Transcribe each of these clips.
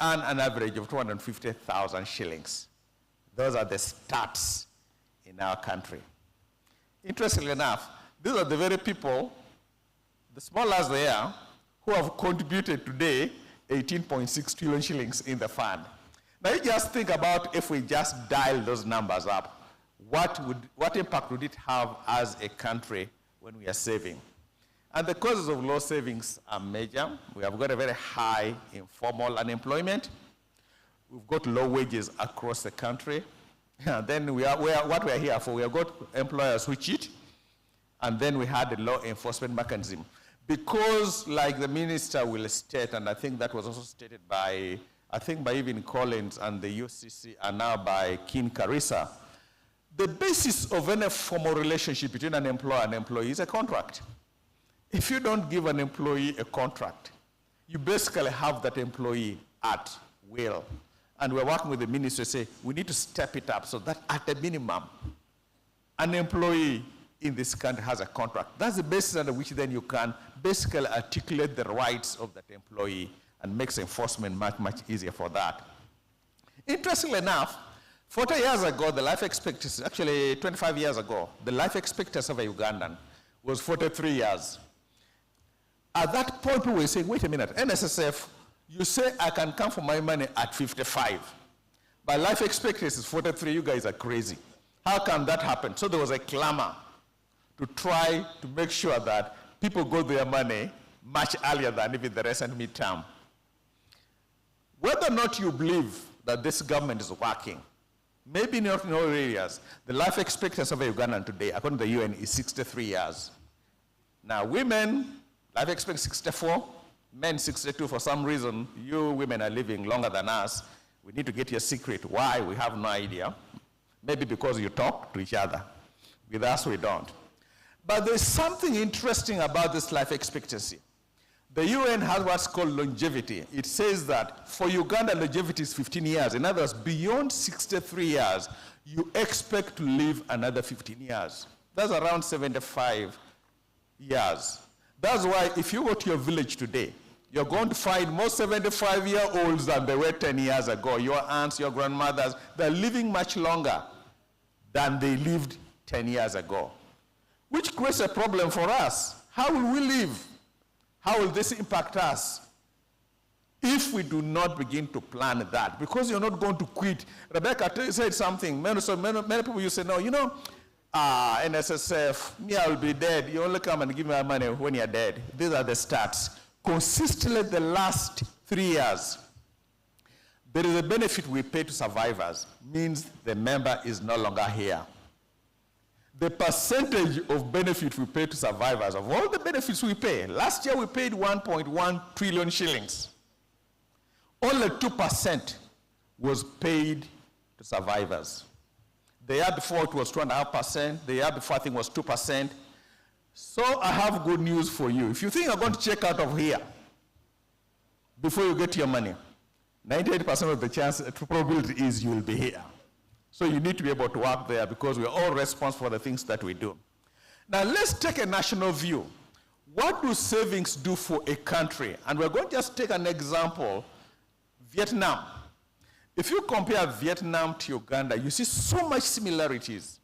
earn an average of 250,000 shillings. Those are the stats in our country. Interestingly enough, these are the very people, the small as they are, who have contributed today 18.6 trillion shillings in the fund. Now you just think about if we just dial those numbers up, what impact would it have as a country when we are saving? And the causes of low savings are major. We have got a very high informal unemployment. We've got low wages across the country. And then what we are here for, we have got employers who cheat, and then we had the law enforcement mechanism. Because, like the minister will state, and I think that was also stated by, by even Collins and the UCC, and now by King Karisa, the basis of any formal relationship between an employer and employee is a contract. If you don't give an employee a contract, you basically have that employee at will. And we're working with the ministry to say, we need to step it up so that at a minimum, an employee in this country has a contract. That's the basis under which then you can basically articulate the rights of that employee and makes enforcement much, much easier for that. Interestingly enough, 40 years ago, the life expectancy, actually 25 years ago, the life expectancy of a Ugandan was 43 years. At that point, we were saying, wait a minute, NSSF, you say I can come for my money at 55. But life expectancy is 43, you guys are crazy. How can that happen? So there was a clamor to try to make sure that people got their money much earlier than even the recent midterm. Whether or not you believe that this government is working, maybe not in all areas, the life expectancy of a Ugandan today, according to the UN, is 63 years. Now, women, life expectancy 64, men 62. For some reason, you women are living longer than us. We need to get your secret. Why? We have no idea. Maybe because you talk to each other. With us, we don't. But there's something interesting about this life expectancy. The UN has what's called longevity. It says that for Uganda, longevity is 15 years. In other words, beyond 63 years, you expect to live another 15 years. That's around 75 years. That's why if you go to your village today, you're going to find more 75-year-olds than they were 10 years ago. Your aunts, your grandmothers, they're living much longer than they lived 10 years ago, which creates a problem for us. How will we live? How will this impact us if we do not begin to plan that? Because you're not going to quit. Rebecca said something. Many people you say, no, you know, NSSF, me, I will be dead. You only come and give me my money when you're dead. These are the stats. Consistently the last 3 years, there is a benefit we pay to survivors, means the member is no longer here. The percentage of benefit we pay to survivors, of all the benefits we pay, last year we paid 1.1 trillion shillings. Only 2% was paid to survivors. The year before it was 2.5%. The year before I think was 2%. So I have good news for you. If you think you're going to check out of here before you get your money, 98% of the chance, probability is you will be here. So you need to be able to work there because we're all responsible for the things that we do. Now let's take a national view. What do savings do for a country? And we're going to just take an example, Vietnam. If you compare Vietnam to Uganda, you see so much similarities.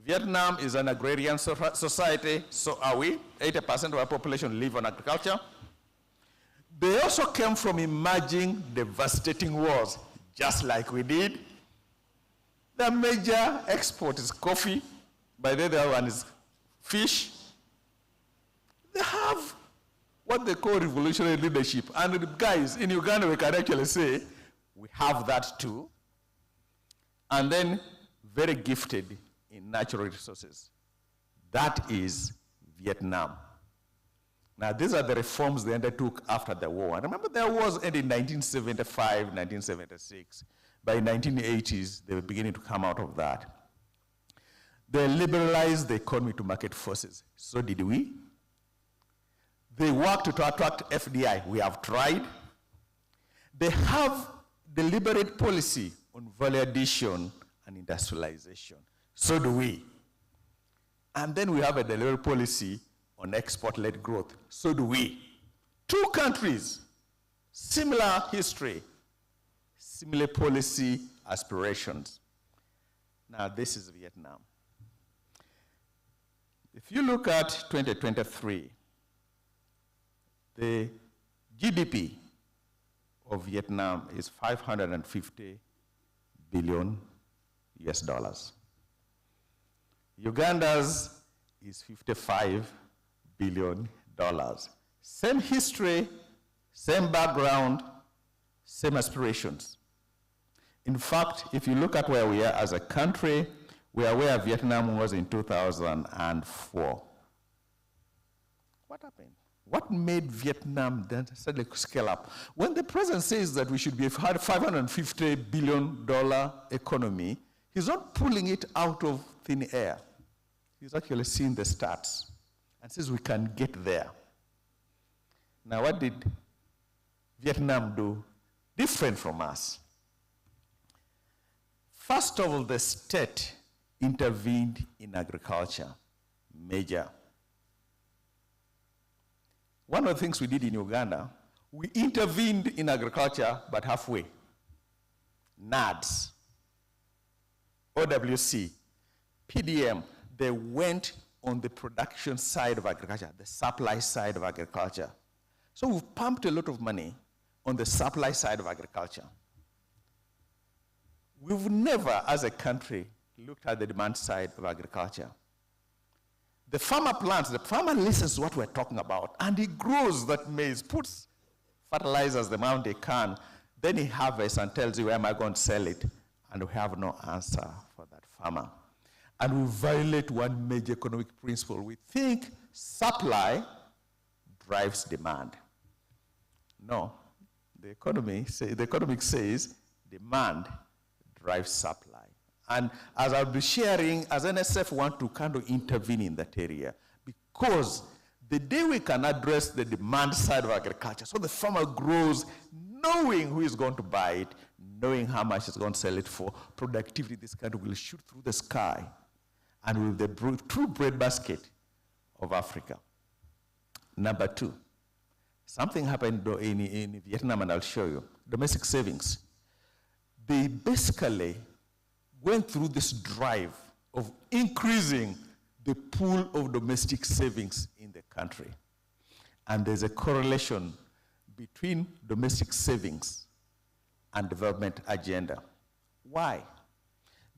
Vietnam is an agrarian society, so are we. 80% of our population live on agriculture. They also came from emerging devastating wars, just like we did. Their major export is coffee. By the other one is fish. They have what they call revolutionary leadership. And guys, in Uganda, we can actually say we have that too. And then very gifted in natural resources. That is Vietnam. Now, these are the reforms they undertook after the war. And remember, there was ended in 1975, 1976. By 1980s, they were beginning to come out of that. They liberalized the economy to market forces. So did we. They worked to attract FDI. We have tried. They have deliberate policy on value addition and industrialization. So do we. And then we have a deliberate policy on export-led growth. So do we. Two countries Similar history, similar policy aspirations. Now, this is Vietnam. If you look at 2023, the GDP of Vietnam is 550 billion US dollars. Uganda's is 55 billion dollars. Same history, same background, same aspirations. In fact, if you look at where we are as a country, we are where Vietnam was in 2004. What happened? What made Vietnam then suddenly scale up? When the president says that we should be a $550 billion economy, he's not pulling it out of thin air. He's actually seeing the stats and says we can get there. Now, what did Vietnam do different from us? First of all, the state intervened in agriculture, major. One of the things we did in Uganda, we intervened in agriculture, but halfway. NADS, OWC, PDM, they went on the production side of agriculture, the supply side of agriculture. So we've pumped a lot of money on the supply side of agriculture. We've never, as a country, looked at the demand side of agriculture. The farmer plants, the farmer listens to what we're talking about, and he grows that maize, puts fertilizers the amount he can, then he harvests and tells you, where am I going to sell it? And we have no answer for that farmer. And we violate one major economic principle. We think supply drives demand. No, the economic says demand drives supply. And as I'll be sharing, as NSF want to kind of intervene in that area, because the day we can address the demand side of agriculture, so the farmer grows knowing who is going to buy it, knowing how much he's going to sell it for, productivity, this kind of will shoot through the sky, and with the true breadbasket of Africa. Number two, something happened in Vietnam, and I'll show you. Domestic savings. They basically went through this drive of increasing the pool of domestic savings in the country. And there's a correlation between domestic savings and development agenda. Why?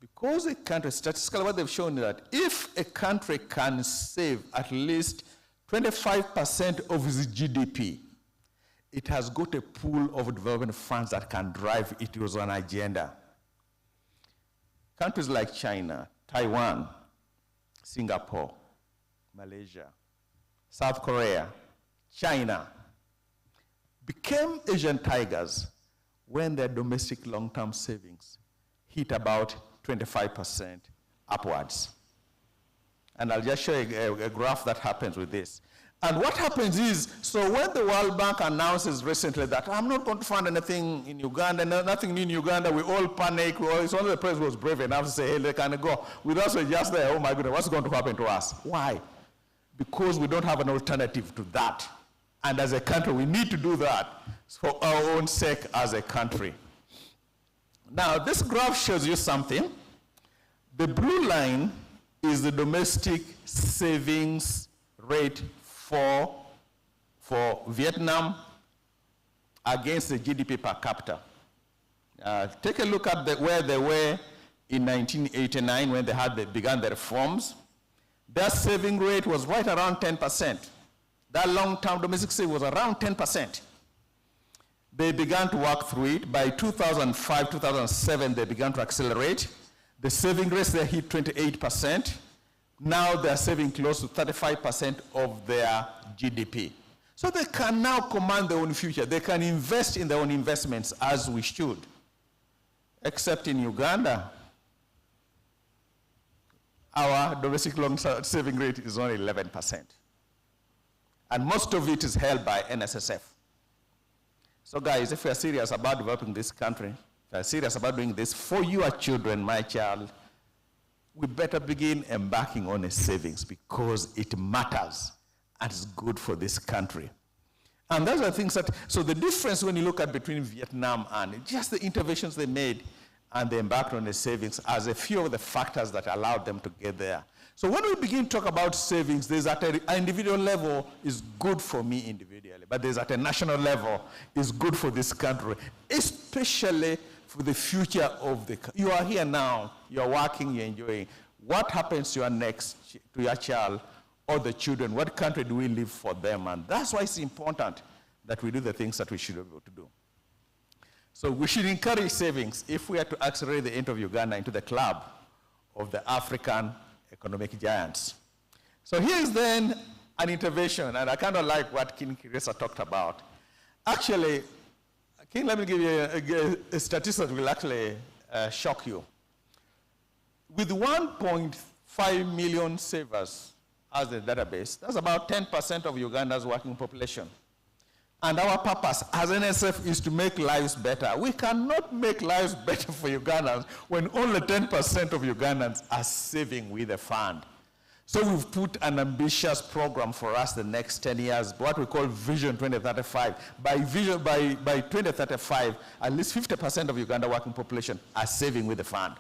Because a country, statistically what they've shown is that if a country can save at least 25% of its GDP, it has got a pool of development funds that can drive it to an agenda. Countries like China, Taiwan, Singapore, Malaysia, South Korea, China became Asian tigers when their domestic long-term savings hit about 25% upwards. And I'll just show you a graph that happens with this. And what happens is, so when the World Bank announces recently that I'm not going to fund anything in Uganda, nothing new in Uganda, we all panic. It's only the president was brave enough to say, hey, they can go. With us, we're just there, oh my goodness, what's going to happen to us? Why? Because we don't have an alternative to that. And as a country, we need to do that for our own sake as a country. Now, this graph shows you something. The blue line is the domestic savings rate for Vietnam against the GDP per capita. Take a look at where they were in 1989 when they began the reforms. Their saving rate was right around 10%. That long-term domestic saving was around 10%. They began to work through it. By 2005, 2007, they began to accelerate. The saving rates there hit 28%. Now they're saving close to 35% of their GDP. So they can now command their own future. They can invest in their own investments as we should. Except in Uganda, our domestic long saving rate is only 11%. And most of it is held by NSSF. So guys, if we are serious about developing this country, if we are serious about doing this for your children, my child, we better begin embarking on a savings because it matters and it's good for this country. And those are things that, so the difference when you look at between Vietnam and just the interventions they made and they embarked on the savings as a few of the factors that allowed them to get there. So when we begin to talk about savings, there's at an individual level is good for me individually, but there's at a national level is good for this country, especially for the future of the country. You are here now, you're working, you're enjoying. What happens to your next, to your child or the children? What country do we live for them? And that's why it's important that we do the things that we should be able to do. So we should encourage savings if we are to accelerate the entry of Uganda into the club of the African economic giants. So here is then an intervention, and I kind of like what King Kiresa talked about. Actually, King, let me give you a statistic that will actually shock you. With 1.5 million savers as the database, that's about 10% of Uganda's working population. And our purpose as NSF is to make lives better. We cannot make lives better for Ugandans when only 10% of Ugandans are saving with a fund. So we've put an ambitious program for us the next 10 years, what we call Vision 2035. By 2035, at least 50% of Uganda working population are saving with the fund.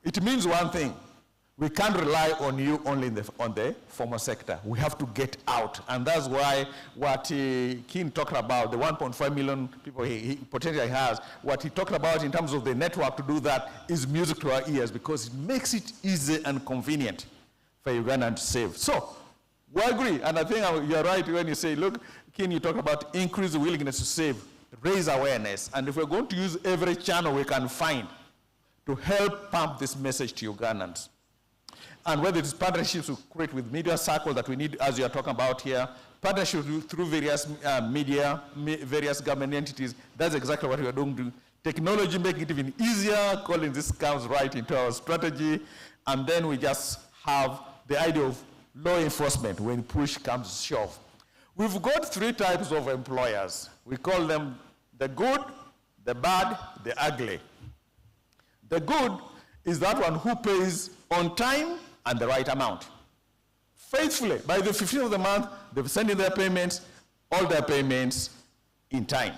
It means one thing. We can't rely on you only on the formal sector. We have to get out. And that's why what King talked about, the 1.5 million people he potentially has, what he talked about in terms of the network to do that is music to our ears because it makes it easy and convenient for Uganda to save. So we agree, and I think you're right when you say, look, King, you talk about increase the willingness to save, raise awareness, and if we're going to use every channel we can find to help pump this message to Ugandans, and whether it's partnerships we create with media circles that we need, as you are talking about here, partnerships through various media, various government entities, that's exactly what we are doing. Technology making it even easier, calling this comes right into our strategy, and then we just have the idea of law enforcement when push comes to shove. We've got three types of employers. We call them the good, the bad, the ugly. The good is that one who pays on time and the right amount. Faithfully, by the 15th of the month, they've sent in their payments, all their payments in time.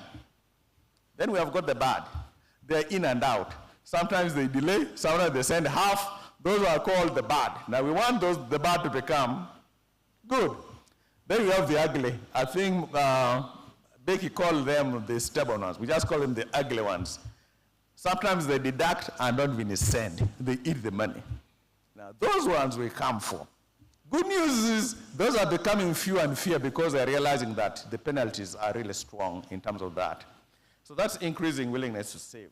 Then we have got the bad. They're in and out. Sometimes they delay, sometimes they send half. Those are called the bad. Now we want the bad to become good. Then we have the ugly. I think Becky called them the stubborn ones. We just call them the ugly ones. Sometimes they deduct and don't even send. They eat the money. Now, those ones we come for. Good news is those are becoming fewer and fewer because they're realizing that the penalties are really strong in terms of that. So that's increasing willingness to save.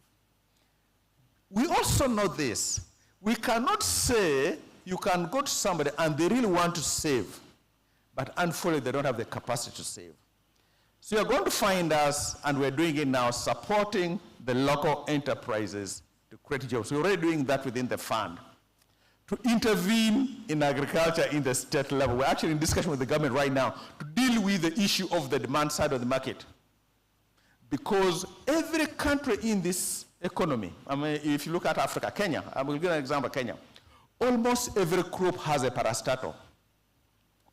We also know this. We cannot say you can go to somebody and they really want to save, but unfortunately they don't have the capacity to save. So you're going to find us, and we're doing it now, supporting the local enterprises to create jobs. We're already doing that within the fund. To intervene in agriculture in the state level. We're actually in discussion with the government right now to deal with the issue of the demand side of the market. Because every country in this economy, I mean, if you look at Africa, Kenya, I will give an example, Kenya. Almost every crop has a parastatal.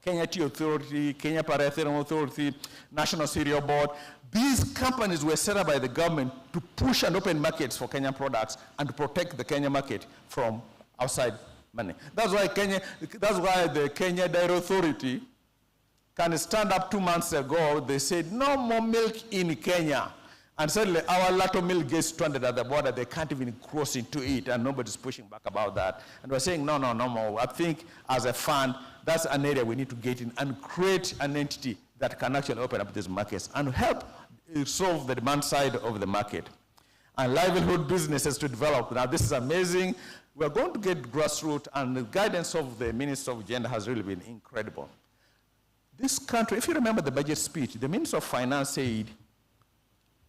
Kenya Tea Authority, Kenya Paracetamol Authority, National Cereal Board. These companies were set up by the government to push and open markets for Kenyan products and to protect the Kenya market from outside money. That's why the Kenya Dairy Authority can stand up 2 months ago. They said no more milk in Kenya. And suddenly our Lato milk gets stranded at the border. They can't even cross into it, and nobody's pushing back about that. And we're saying, no more. I think as a fund, that's an area we need to get in and create an entity that can actually open up these markets and help solve the demand side of the market. And livelihood businesses to develop. Now, this is amazing. We're going to get grassroots, and the guidance of the Minister of Gender has really been incredible. This country, if you remember the budget speech, the Minister of Finance said,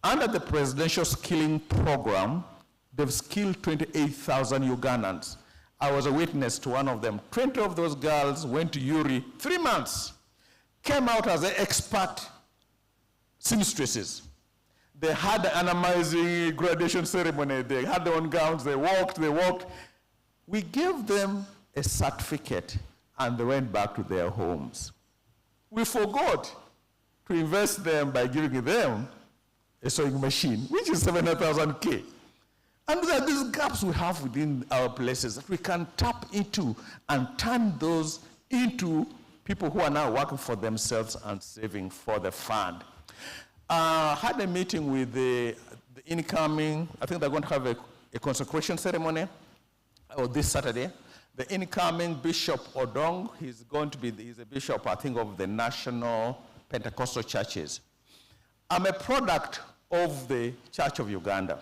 under the presidential skilling program, they've skilled 28,000 Ugandans. I was a witness to one of them. 20 of those girls went to Uri 3 months, came out as expert seamstresses. They had an amazing graduation ceremony. They had their own gowns. They walked. We gave them a certificate, and they went back to their homes. we forgot to invest them by giving them a sewing machine, which is 700,000 K. And there are these gaps we have within our places that we can tap into and turn those into people who are now working for themselves and saving for the fund. Had a meeting with the incoming, I think they're going to have a consecration ceremony this Saturday. The incoming Bishop Odong, he's a bishop, I think, of the National Pentecostal Churches. I'm a product of the Church of Uganda.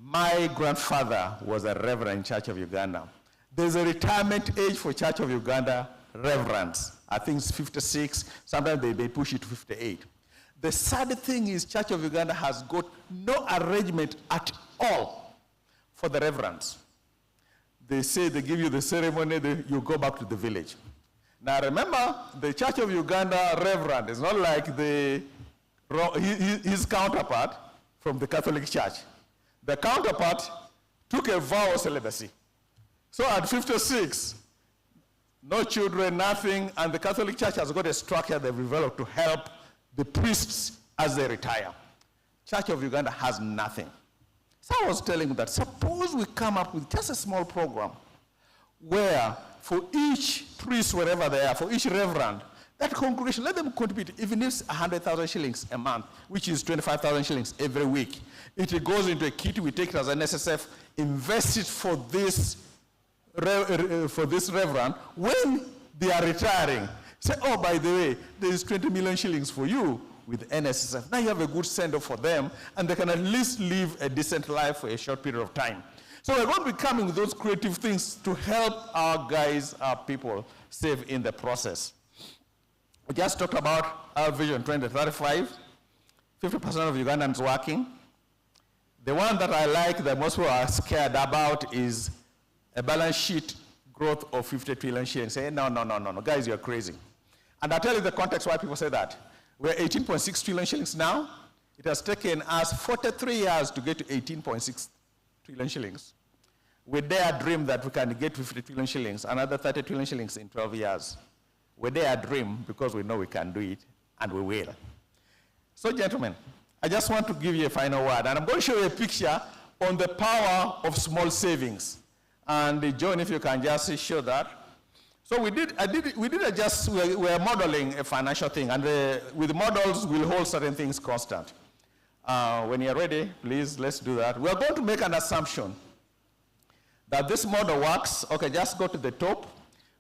My grandfather was a reverend in Church of Uganda. There's a retirement age for Church of Uganda reverends. I think it's 56. Sometimes they push it to 58. The sad thing is Church of Uganda has got no arrangement at all for the reverends. They say they give you the ceremony, you go back to the village. Now remember, the Church of Uganda reverend is not like his counterpart from the Catholic Church. The counterpart took a vow of celibacy. So at 56, no children, nothing, and the Catholic Church has got a structure they've developed to help the priests as they retire. Church of Uganda has nothing. So I was telling you that suppose we come up with just a small program where for each priest, wherever they are, for each reverend, that congregation, let them contribute, even if it's 100,000 shillings a month, which is 25,000 shillings every week. It goes into a kit, we take it as an Nssf, invest it for this reverend. When they are retiring, say, oh, by the way, there is 20 million shillings for you with Nssf. Now you have a good send-off for them, and they can at least live a decent life for a short period of time. So we're going to be coming with those creative things to help our guys, our people, save in the process. We just talked about our vision 2035, 50% of Ugandans working. The one that I like that most people are scared about is a balance sheet growth of 50 trillion shillings. Say, no, guys, you're crazy. And I'll tell you the context why people say that. We're 18.6 trillion shillings now. It has taken us 43 years to get to 18.6 trillion shillings. We dare dream that we can get 50 trillion shillings, another 30 trillion shillings in 12 years. We dare dream because we know we can do it, and we will. So, gentlemen, I just want to give you a final word, and I'm going to show you a picture on the power of small savings. And John, if you can just show that. So we're modeling a financial thing, and with models, we'll hold certain things constant. When you're ready, please, let's do that. We're going to make an assumption that this model works. Okay, just go to the top.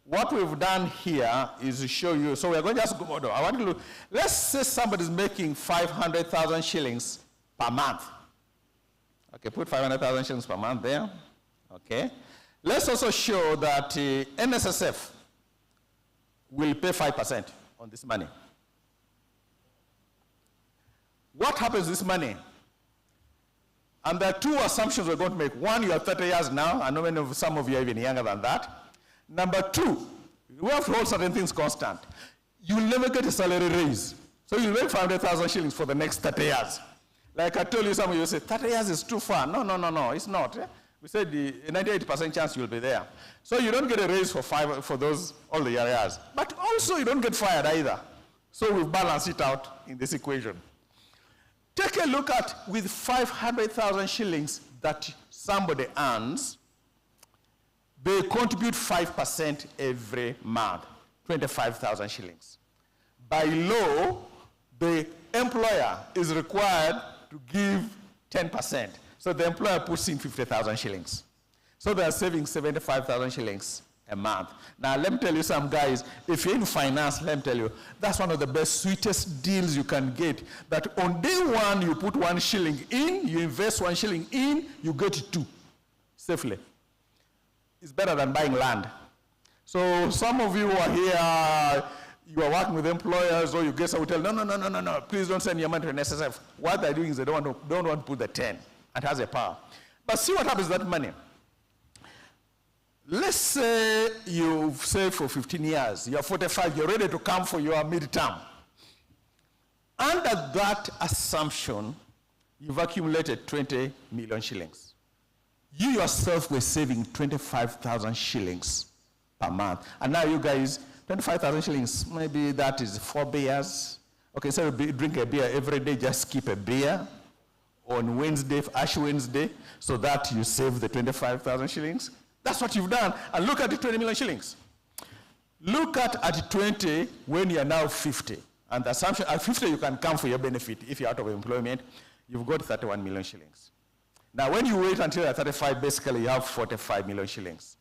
What we've done here is to show you, so we're going to just go model. I want you to look, let's say somebody's making 500,000 shillings per month. Okay, put 500,000 shillings per month there. Okay. Let's also show that Nssf will pay 5% on this money. What happens to this money? And there are two assumptions we're going to make. One, you are 30 years now. I know some of you are even younger than that. Number two, we have to hold certain things constant. You'll never get a salary raise. So you'll make 500,000 shillings for the next 30 years. Like I told you, some of you say, 30 years is too far. No, it's not. We said the 98% chance you'll be there. So you don't get a raise for those all the years. But also you don't get fired either. So we've balanced it out in this equation. Take a look at with 500,000 shillings that somebody earns, they contribute 5% every month, 25,000 shillings. By law, the employer is required to give 10%. So the employer puts in 50,000 shillings. So they are saving 75,000 shillings a month. Now, let me tell you some guys, if you're in finance, let me tell you, that's one of the best, sweetest deals you can get. That on day one, you put 1 shilling in, you invest 1 shilling in, you get 2 safely. It's better than buying land. So some of you who are here, you are working with employers, or you get some who tell, no, please don't send your money to Nssf. What they're doing is they don't want to put the 10. It has a power. But see what happens to that money. Let's say you've saved for 15 years. You're 45. You're ready to come for your midterm. Under that assumption, you've accumulated 20 million shillings. You yourself were saving 25,000 shillings per month. And now you guys, 25,000 shillings, maybe that is 4 beers. Okay, so drink a beer every day, just keep a beer on Wednesday, Ash Wednesday, so that you save the 25,000 shillings. That's what you've done. And look at the 20 million shillings. Look at 20 when you're now 50. And the assumption at 50 you can come for your benefit. If you're out of employment, you've got 31 million shillings. Now when you wait until you're 35, basically you have 45 million shillings.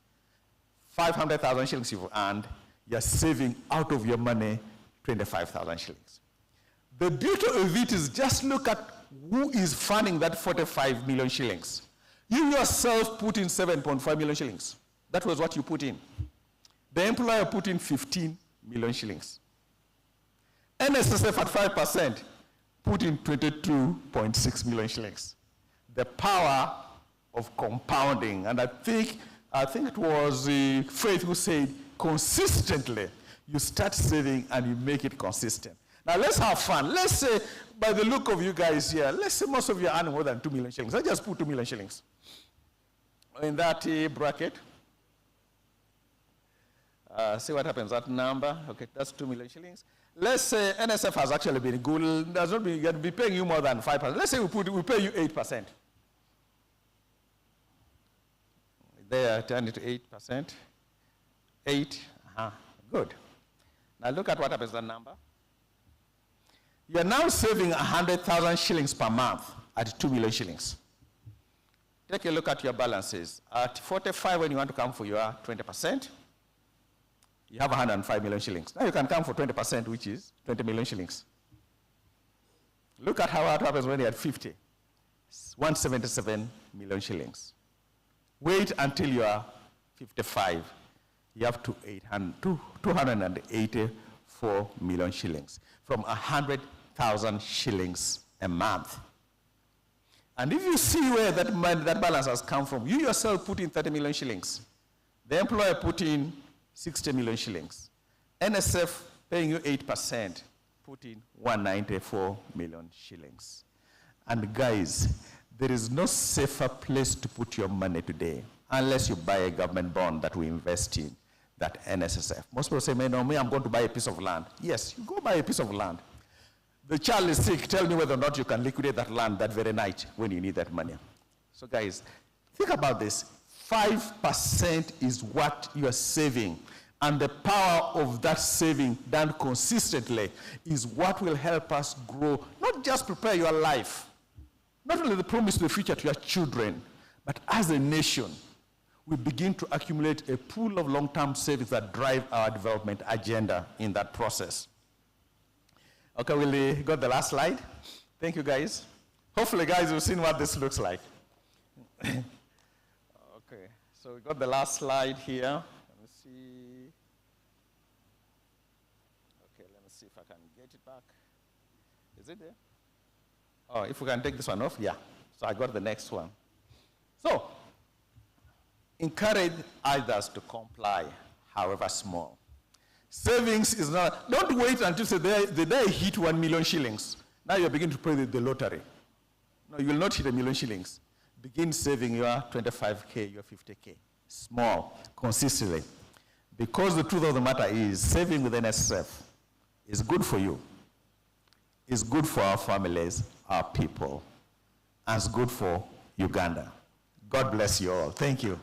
500,000 shillings you've earned, you're saving out of your money 25,000 shillings. The beauty of it is just look at who is funding that 45 million shillings. You yourself put in 7.5 million shillings. That was what you put in. The employer put in 15 million shillings. Nssf at 5% put in 22.6 million shillings. The power of compounding, and I think it was Faith who said, consistently, you start saving and you make it consistent. Now let's have fun. Let's say, by the look of you guys here, let's say most of you are earning more than 2 million shillings. Let's just put 2 million shillings in that bracket. See what happens, that number. Okay, that's 2 million shillings. Let's say NSF has actually been good, does not be paying you more than 5%. Let's say we pay you 8%. There, turn it to 8%. 8, good. Now look at what happens to that number. You're now saving 100,000 shillings per month at 2 million shillings. Take a look at your balances. At 45, when you want to come for your 20%, you have 105 million shillings. Now you can come for 20%, which is 20 million shillings. Look at how it happens when you're at 50. 177 million shillings. Wait until you are 55. You have 284 million shillings from 100,000 shillings a month. And if you see where that balance has come from, you yourself put in 30 million shillings. The employer put in 60 million shillings. NSF paying you 8%, put in 194 million shillings. And guys, there is no safer place to put your money today unless you buy a government bond that we invest in, that NSSF. Most people say, no, me, I'm going to buy a piece of land. Yes, you go buy a piece of land. The child is sick, tell me whether or not you can liquidate that land that very night when you need that money. So guys, think about this. 5% is what you are saving. And the power of that saving done consistently is what will help us grow, not just prepare your life, not only the promise of the future to your children, but as a nation, we begin to accumulate a pool of long-term savings that drive our development agenda in that process. Okay, we got the last slide. Thank you, guys. Hopefully, guys, you've seen what this looks like. Okay, so we got the last slide here. Let me see. Okay, let me see if I can get it back. Is it there? Oh, if we can take this one off, yeah. So I got the next one. So, encourage others to comply, however small. Savings is not, don't wait until the day I hit 1 million shillings. Now you're beginning to play the lottery. No, you will not hit 1 million shillings. Begin saving your 25K, your 50K. Small, consistently. Because the truth of the matter is, saving with NSF is good for you. It's good for our families, our people, and it's good for Uganda. God bless you all. Thank you.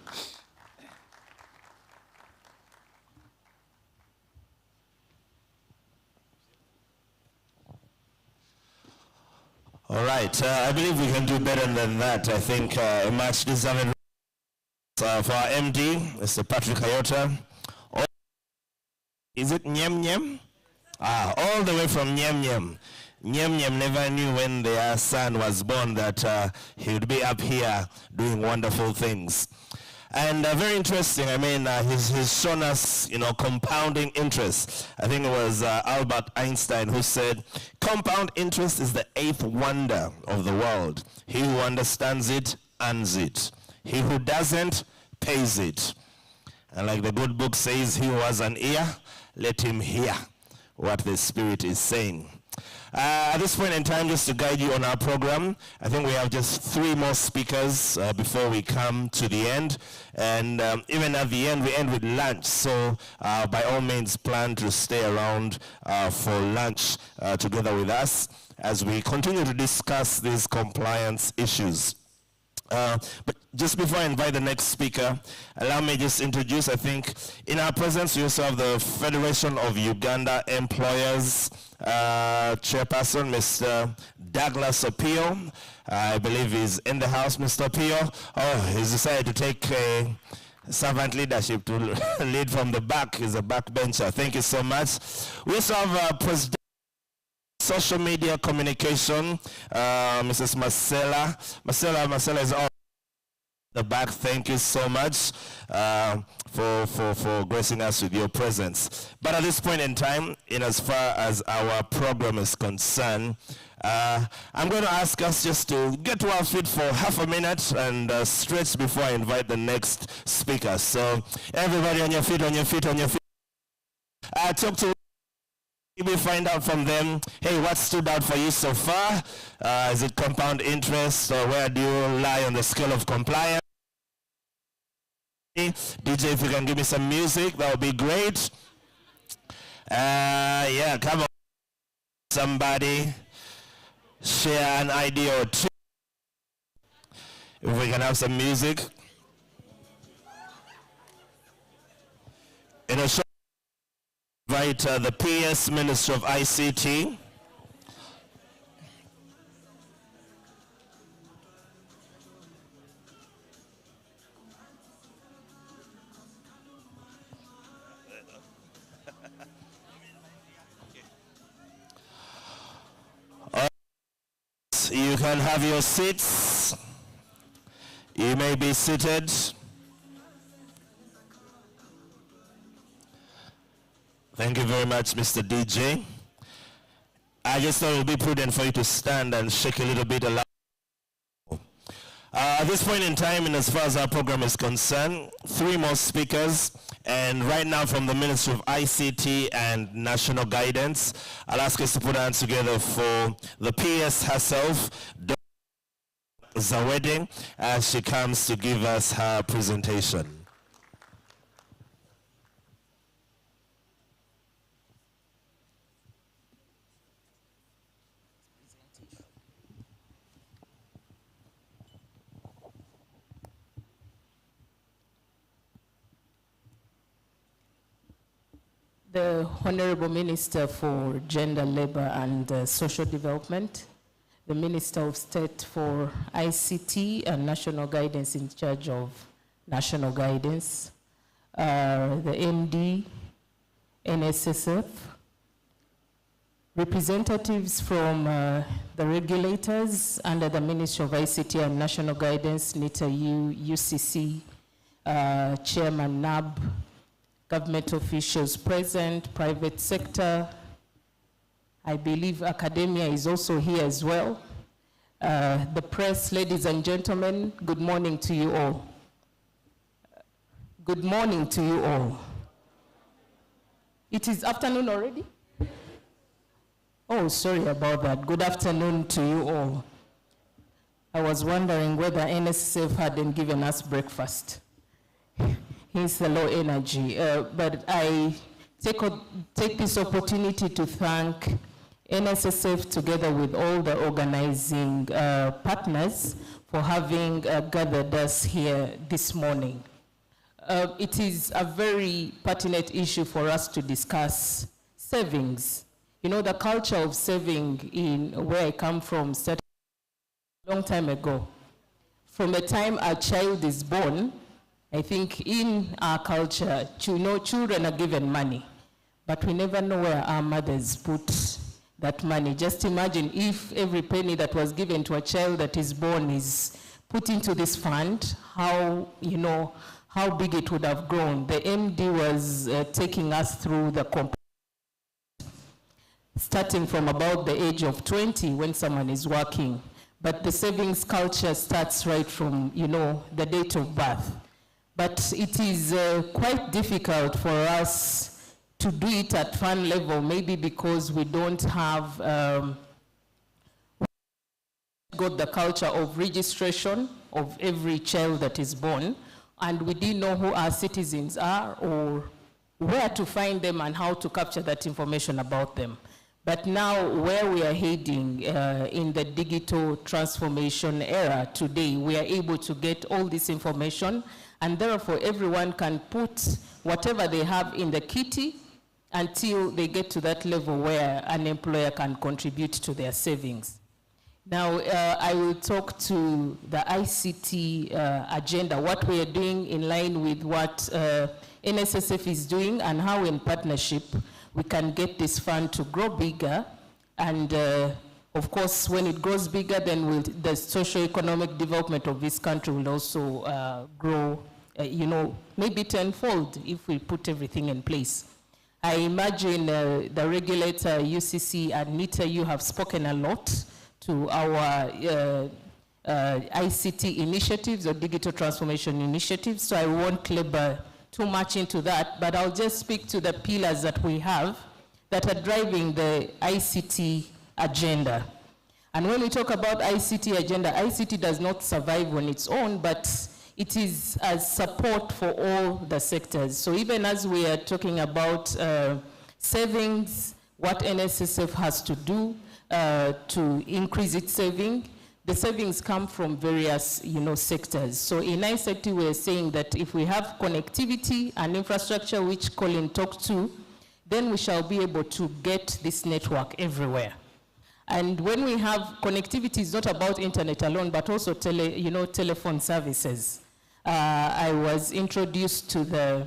All right, I believe we can do better than that. I think a much deserving for our MD, Mr. Patrick Hayota. Is it Nyem Nyem? All the way from Nyem Nyem. Nyem Nyem never knew when their son was born that he would be up here doing wonderful things. And very interesting, I mean, he's shown us, compounding interest. I think it was Albert Einstein who said, compound interest is the 8th wonder of the world. He who understands it, earns it. He who doesn't, pays it. And like the good book says, he who has an ear, let him hear what the Spirit is saying. At this point in time, just to guide you on our program, I think we have just 3 more speakers before we come to the end. And even at the end, we end with lunch. So by all means, plan to stay around for lunch together with us as we continue to discuss these compliance issues. But just before I invite the next speaker, allow me just introduce, I think, in our presence, we also have the Federation of Uganda Employers Chairperson, Mr. Douglas Opio. I believe he's in the house, Mr. Opio. Oh, he's decided to take servant leadership to lead from the back. He's a backbencher. Thank you so much. We also have President Social Media Communication, Mrs. Marcella. Marcella is on the back. Thank you so much for gracing us with your presence. But at this point in time, in as far as our program is concerned, I'm going to ask us just to get to our feet for half a minute and stretch before I invite the next speaker. So everybody on your feet, on your feet, on your feet. Talk to maybe find out from them, hey, what stood out for you so far? Is it compound interest, or where do you lie on the scale of compliance? DJ, if you can give me some music, that would be great. Yeah, come on. Somebody share an idea or two. If we can have some music. In a short invite the PS Minister of ICT. You can have your seats. You may be seated. Thank you very much, Mr. DJ. I just thought it would be prudent for you to stand and shake a little bit aloud. At this point in time, and as far as our program is concerned, 3 more speakers. And right now from the Ministry of ICT and National Guidance, I'll ask us to put our hands together for the PS herself, Dr. Zawedi, as she comes to give us her presentation. The Honorable Minister for Gender, Labor and Social Development, the Minister of State for ICT and National Guidance in charge of National Guidance, the MD, Nssf, representatives from the regulators under the Ministry of ICT and National Guidance, NITA-U, UCC, Chairman NAB, government officials present, private sector. I believe academia is also here as well. The press, ladies and gentlemen, good morning to you all. Good morning to you all. It is afternoon already? Oh, sorry about that. Good afternoon to you all. I was wondering whether Nssf hadn't given us breakfast. Hence the low energy. But I take this opportunity to thank Nssf together with all the organizing partners for having gathered us here this morning. It is a very pertinent issue for us to discuss savings. You know, the culture of saving in where I come from started a long time ago. From the time a child is born, I think in our culture, children are given money, but we never know where our mothers put that money. Just imagine if every penny that was given to a child that is born is put into this fund, how big it would have grown. The MD was taking us through the starting from about the age of 20 when someone is working. But the savings culture starts right from, the date of birth. But it is quite difficult for us to do it at fund level, maybe because we don't have got the culture of registration of every child that is born, and we didn't know who our citizens are or where to find them and how to capture that information about them. But now where we are heading in the digital transformation era today, we are able to get all this information, and therefore everyone can put whatever they have in the kitty until they get to that level where an employer can contribute to their savings. Now, I will talk to the ICT agenda, what we are doing in line with what Nssf is doing, and how in partnership we can get this fund to grow bigger. And of course, when it grows bigger, then the socio-economic development of this country will also grow, maybe tenfold if we put everything in place. I imagine the regulator, UCC, and NITA, you have spoken a lot to our ICT initiatives or digital transformation initiatives, so I won't labor too much into that, but I'll just speak to the pillars that we have that are driving the ICT agenda. And when we talk about ICT agenda, ICT does not survive on its own, but it is as support for all the sectors. So even as we are talking about savings, what Nssf has to do to increase its saving, the savings come from various sectors. So in Nssf-Ict, we're saying that if we have connectivity and infrastructure, which Colin talked to, then we shall be able to get this network everywhere. And when we have connectivity, it's not about internet alone, but also telephone services. I was introduced to the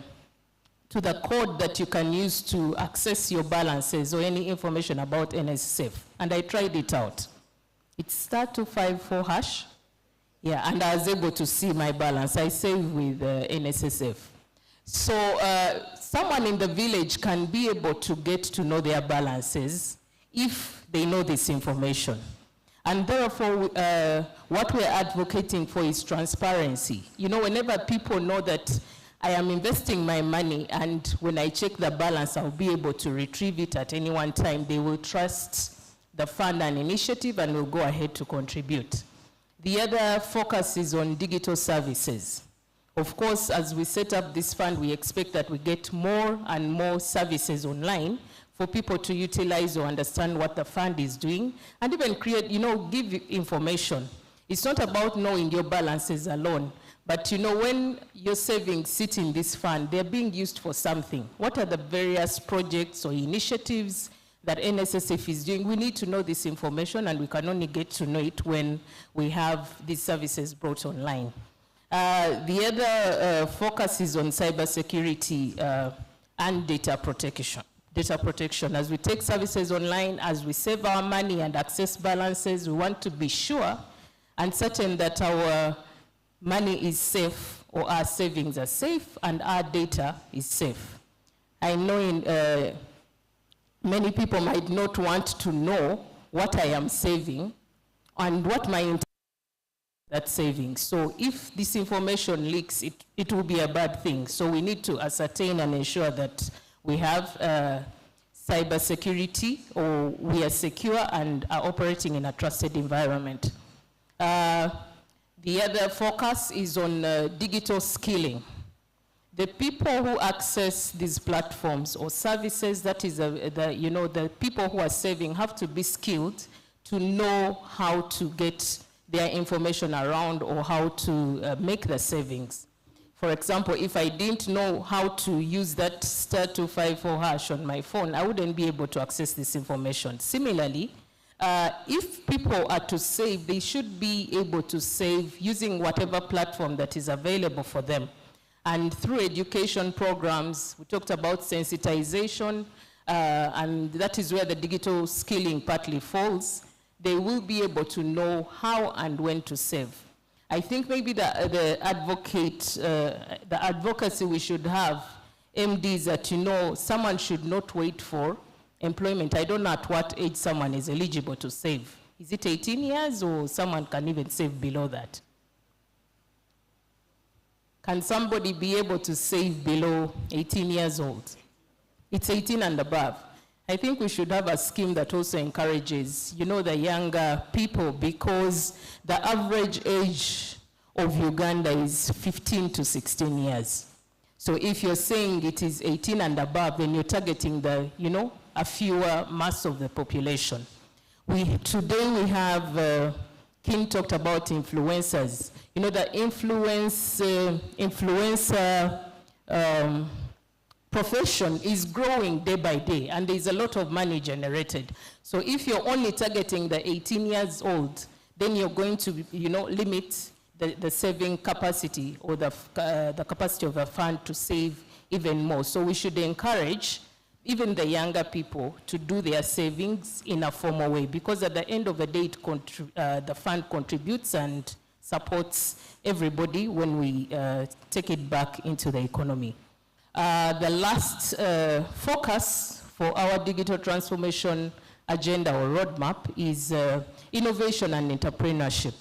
code that you can use to access your balances or any information about Nssf, and I tried it out. It's *254#. Yeah, and I was able to see my balance. I save with Nssf. So someone in the village can be able to get to know their balances if they know this information. And therefore, what we're advocating for is transparency. Whenever people know that I am investing my money, and when I check the balance, I'll be able to retrieve it at any one time, they will trust the fund and initiative and will go ahead to contribute. The other focus is on digital services. Of course, as we set up this fund, we expect that we get more and more services online for people to utilize or understand what the fund is doing, and even create, give information. It's not about knowing your balances alone, but when your savings sit in this fund, they're being used for something. What are the various projects or initiatives that Nssf is doing? We need to know this information, and we can only get to know it when we have these services brought online. The other focus is on cybersecurity and data protection. Data protection. As we take services online, as we save our money and access balances, we want to be sure and certain that our money is safe, or our savings are safe, and our data is safe. I know many people might not want to know what I am saving and what my intention is that saving. So if this information leaks, it will be a bad thing. So we need to ascertain and ensure that we have cybersecurity, or we are secure and are operating in a trusted environment. The other focus is on digital skilling. The people who access these platforms or services, that is, the people who are saving have to be skilled to know how to get their information around or how to make the savings. For example, if I didn't know how to use that *254# on my phone, I wouldn't be able to access this information. Similarly, if people are to save, they should be able to save using whatever platform that is available for them. And through education programs, we talked about sensitization, and that is where the digital skilling partly falls. They will be able to know how and when to save. I think maybe the advocacy we should have, MDs, that someone should not wait for employment. I don't know at what age someone is eligible to save. Is it 18 years, or someone can even save below that? Can somebody be able to save below 18 years old? it's 18 and above. I think we should have a scheme that also encourages, the younger people, because the average age of Uganda is 15 to 16 years. So if you're saying it is 18 and above, then you're targeting the, a fewer mass of the population. Today we have, King talked about influencers. The influencer profession is growing day by day, and there's a lot of money generated. So if you're only targeting the 18 years old, then you're going to, limit the saving capacity, or the capacity of the fund to save even more. So we should encourage even the younger people to do their savings in a formal way, because at the end of the day, the fund contributes and supports everybody when we take it back into the economy. The last focus for our digital transformation agenda or roadmap is innovation and entrepreneurship.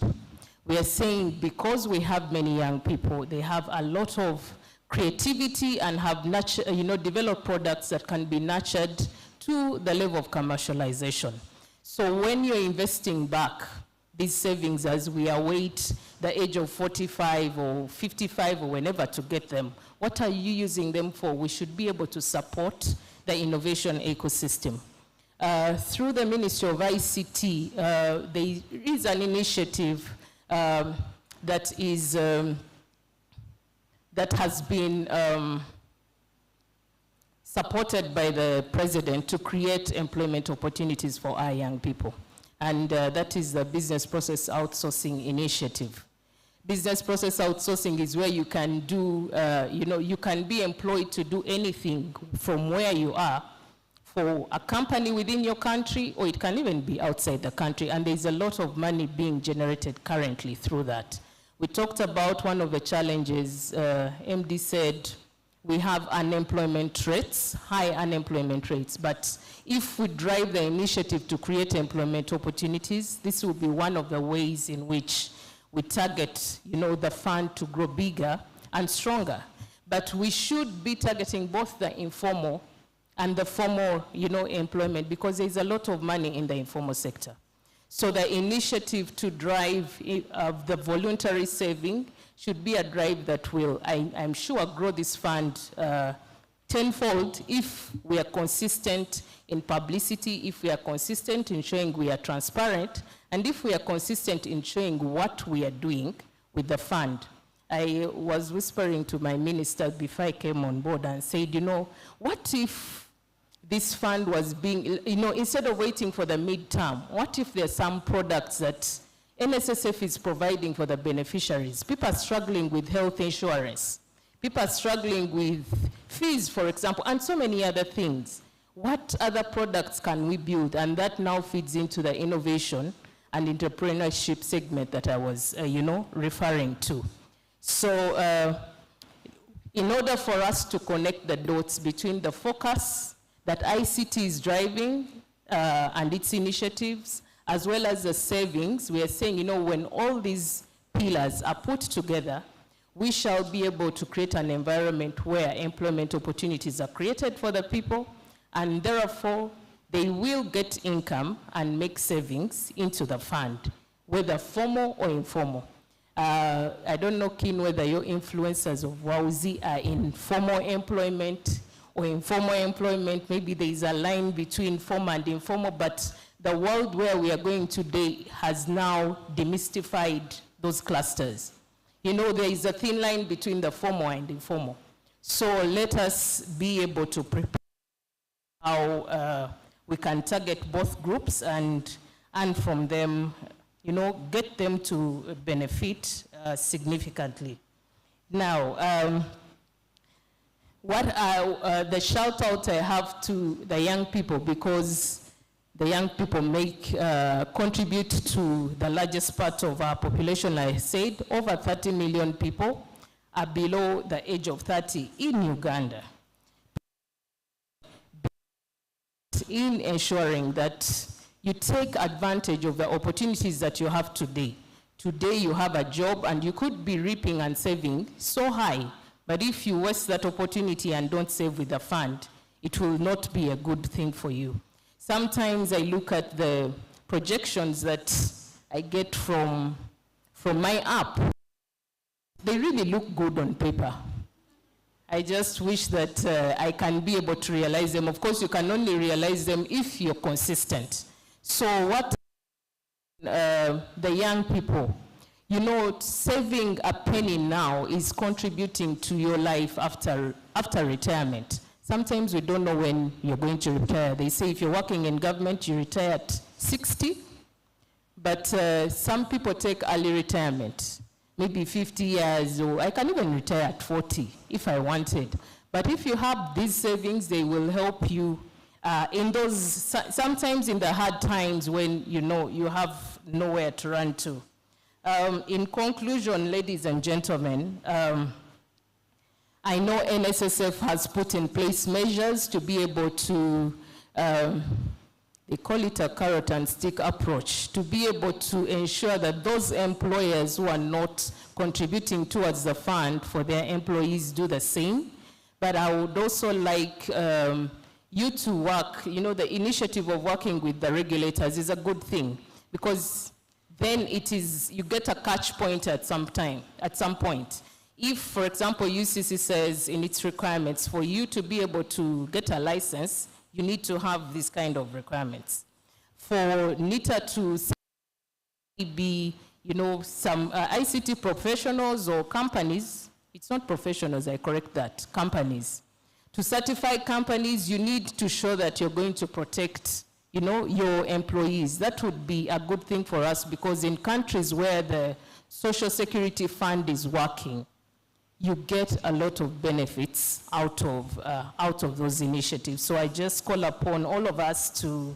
We are saying because we have many young people, they have a lot of creativity and have developed products that can be nurtured to the level of commercialization. So when you're investing back these savings as we await the age of 45 or 55 or whenever to get them, what are you using them for? We should be able to support the innovation ecosystem. Through the Ministry of ICT, there is an initiative that has been supported by the President to create employment opportunities for our young people. And that is the Business Process Outsourcing Initiative. Business process outsourcing is where you can do, you can be employed to do anything from where you are for a company within your country, or it can even be outside the country. And there's a lot of money being generated currently through that. We talked about one of the challenges. MD said we have unemployment rates, high unemployment rates. But if we drive the initiative to create employment opportunities, this will be one of the ways in which we target, the fund to grow bigger and stronger. But we should be targeting both the informal and the formal, employment, because there's a lot of money in the informal sector. So the initiative to drive the voluntary saving should be a drive that will, I'm sure, grow this fund tenfold if we are consistent in publicity, if we are consistent in showing we are transparent, and if we are consistent in showing what we are doing with the fund. I was whispering to my minister before I came on board and said, what if this fund was being, instead of waiting for the midterm, what if there's some products that NSSF is providing for the beneficiaries? People are struggling with health insurance. People are struggling with fees, for example, and so many other things. What other products can we build? And that now feeds into the innovation and entrepreneurship segment that I was, referring to. So in order for us to connect the dots between the focus that ICT is driving and its initiatives, as well as the savings, we are saying, when all these pillars are put together, we shall be able to create an environment where employment opportunities are created for the people, and therefore they will get income and make savings into the fund, whether formal or informal. I don't know, Kin, whether your influencers of WAUZI are in formal employment or informal employment. Maybe there is a line between formal and informal, but the world where we are going today has now demystified those clusters. There is a thin line between the formal and informal. So let us be able to prepare how we can target both groups and from them, get them to benefit significantly. Now, the shout out I have to the young people, because the young people contribute to the largest part of our population. I said over 30 million people are below the age of 30 in Uganda. In ensuring that you take advantage of the opportunities that you have today. Today you have a job and you could be reaping and saving so high, but if you waste that opportunity and don't save with the fund, it will not be a good thing for you. Sometimes I look at the projections that I get from my app. They really look good on paper. I just wish that I can be able to realize them. Of course, you can only realize them if you're consistent. So what the young people, you know, saving a penny now is contributing to your life after retirement. Sometimes we don't know when you're going to retire. They say if you're working in government, you retire at 60, but some people take early retirement, maybe 50 years, or I can even retire at 40 if I wanted. But if you have these savings, they will help you in those, sometimes in the hard times when you know you have nowhere to run to. In conclusion, ladies and gentlemen, I know NSSF has put in place measures to be able to, they call it a carrot and stick approach, to be able to ensure that those employers who are not contributing towards the fund for their employees do the same. But I would also like you to work, you know, the initiative of working with the regulators is a good thing, because then it is, you get a catch point at some point. If, for example, UCC says in its requirements, for you to be able to get a license, you need to have these kind of requirements. For NITA to be, you know, some ICT professionals or companies, it's not professionals, I correct that, companies. To certify companies, you need to show that you're going to protect, you know, your employees. That would be a good thing for us, because in countries where the Social Security Fund is working, you get a lot of benefits out of those initiatives. So I just call upon all of us to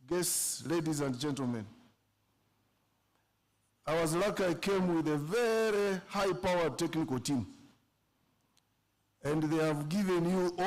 Guests, ladies and gentlemen, I was lucky I came with a very high-powered technical team, and they have given you all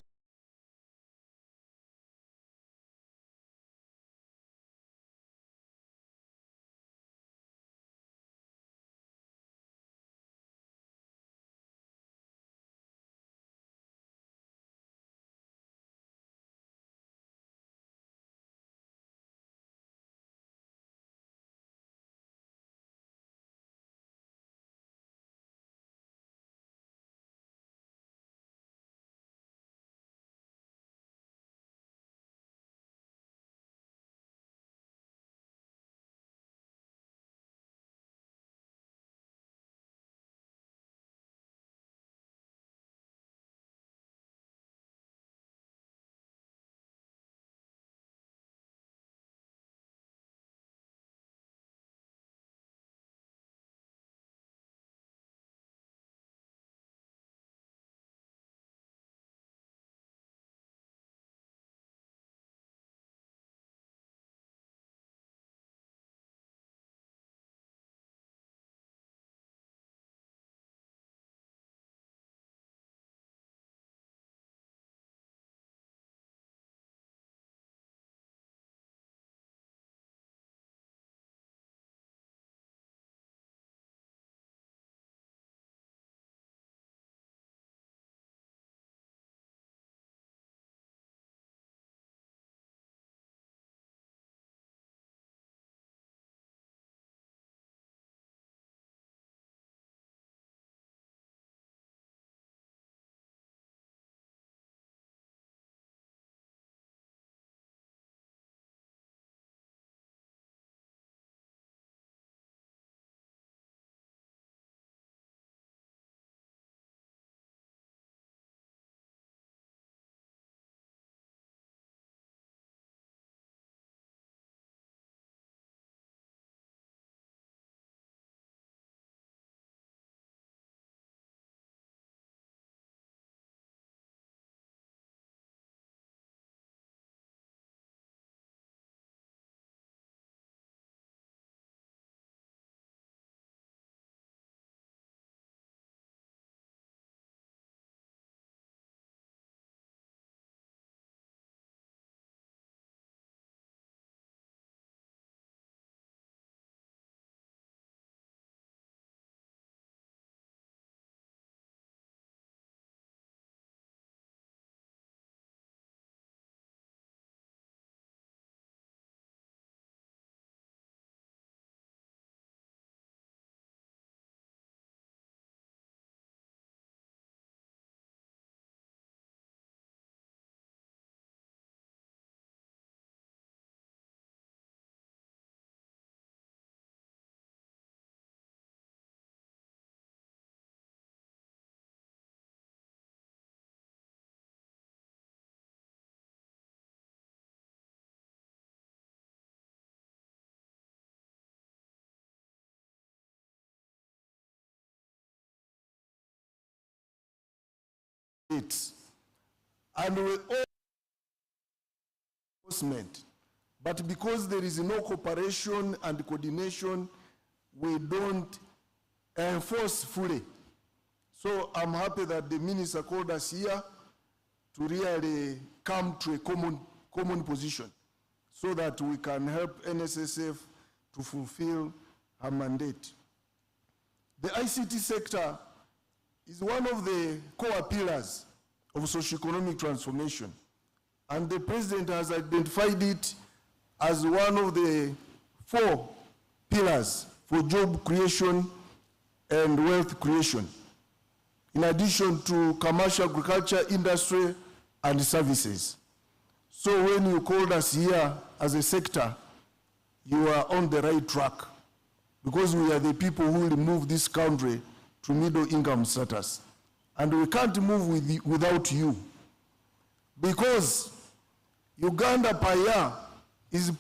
states. And we all enforcement, but because there is no cooperation and coordination, we don't enforce fully. So I'm happy that the minister called us here to really come to a common position so that we can help NSSF to fulfill her mandate. The ICT sector is one of the core pillars of socio-economic transformation, and the president has identified it as one of the 4 pillars for job creation and wealth creation, in addition to commercial, agriculture, industry, and services. So when you called us here as a sector, you are on the right track, because we are the people who will move this country to middle income status. And we can't move without you, because Uganda per year is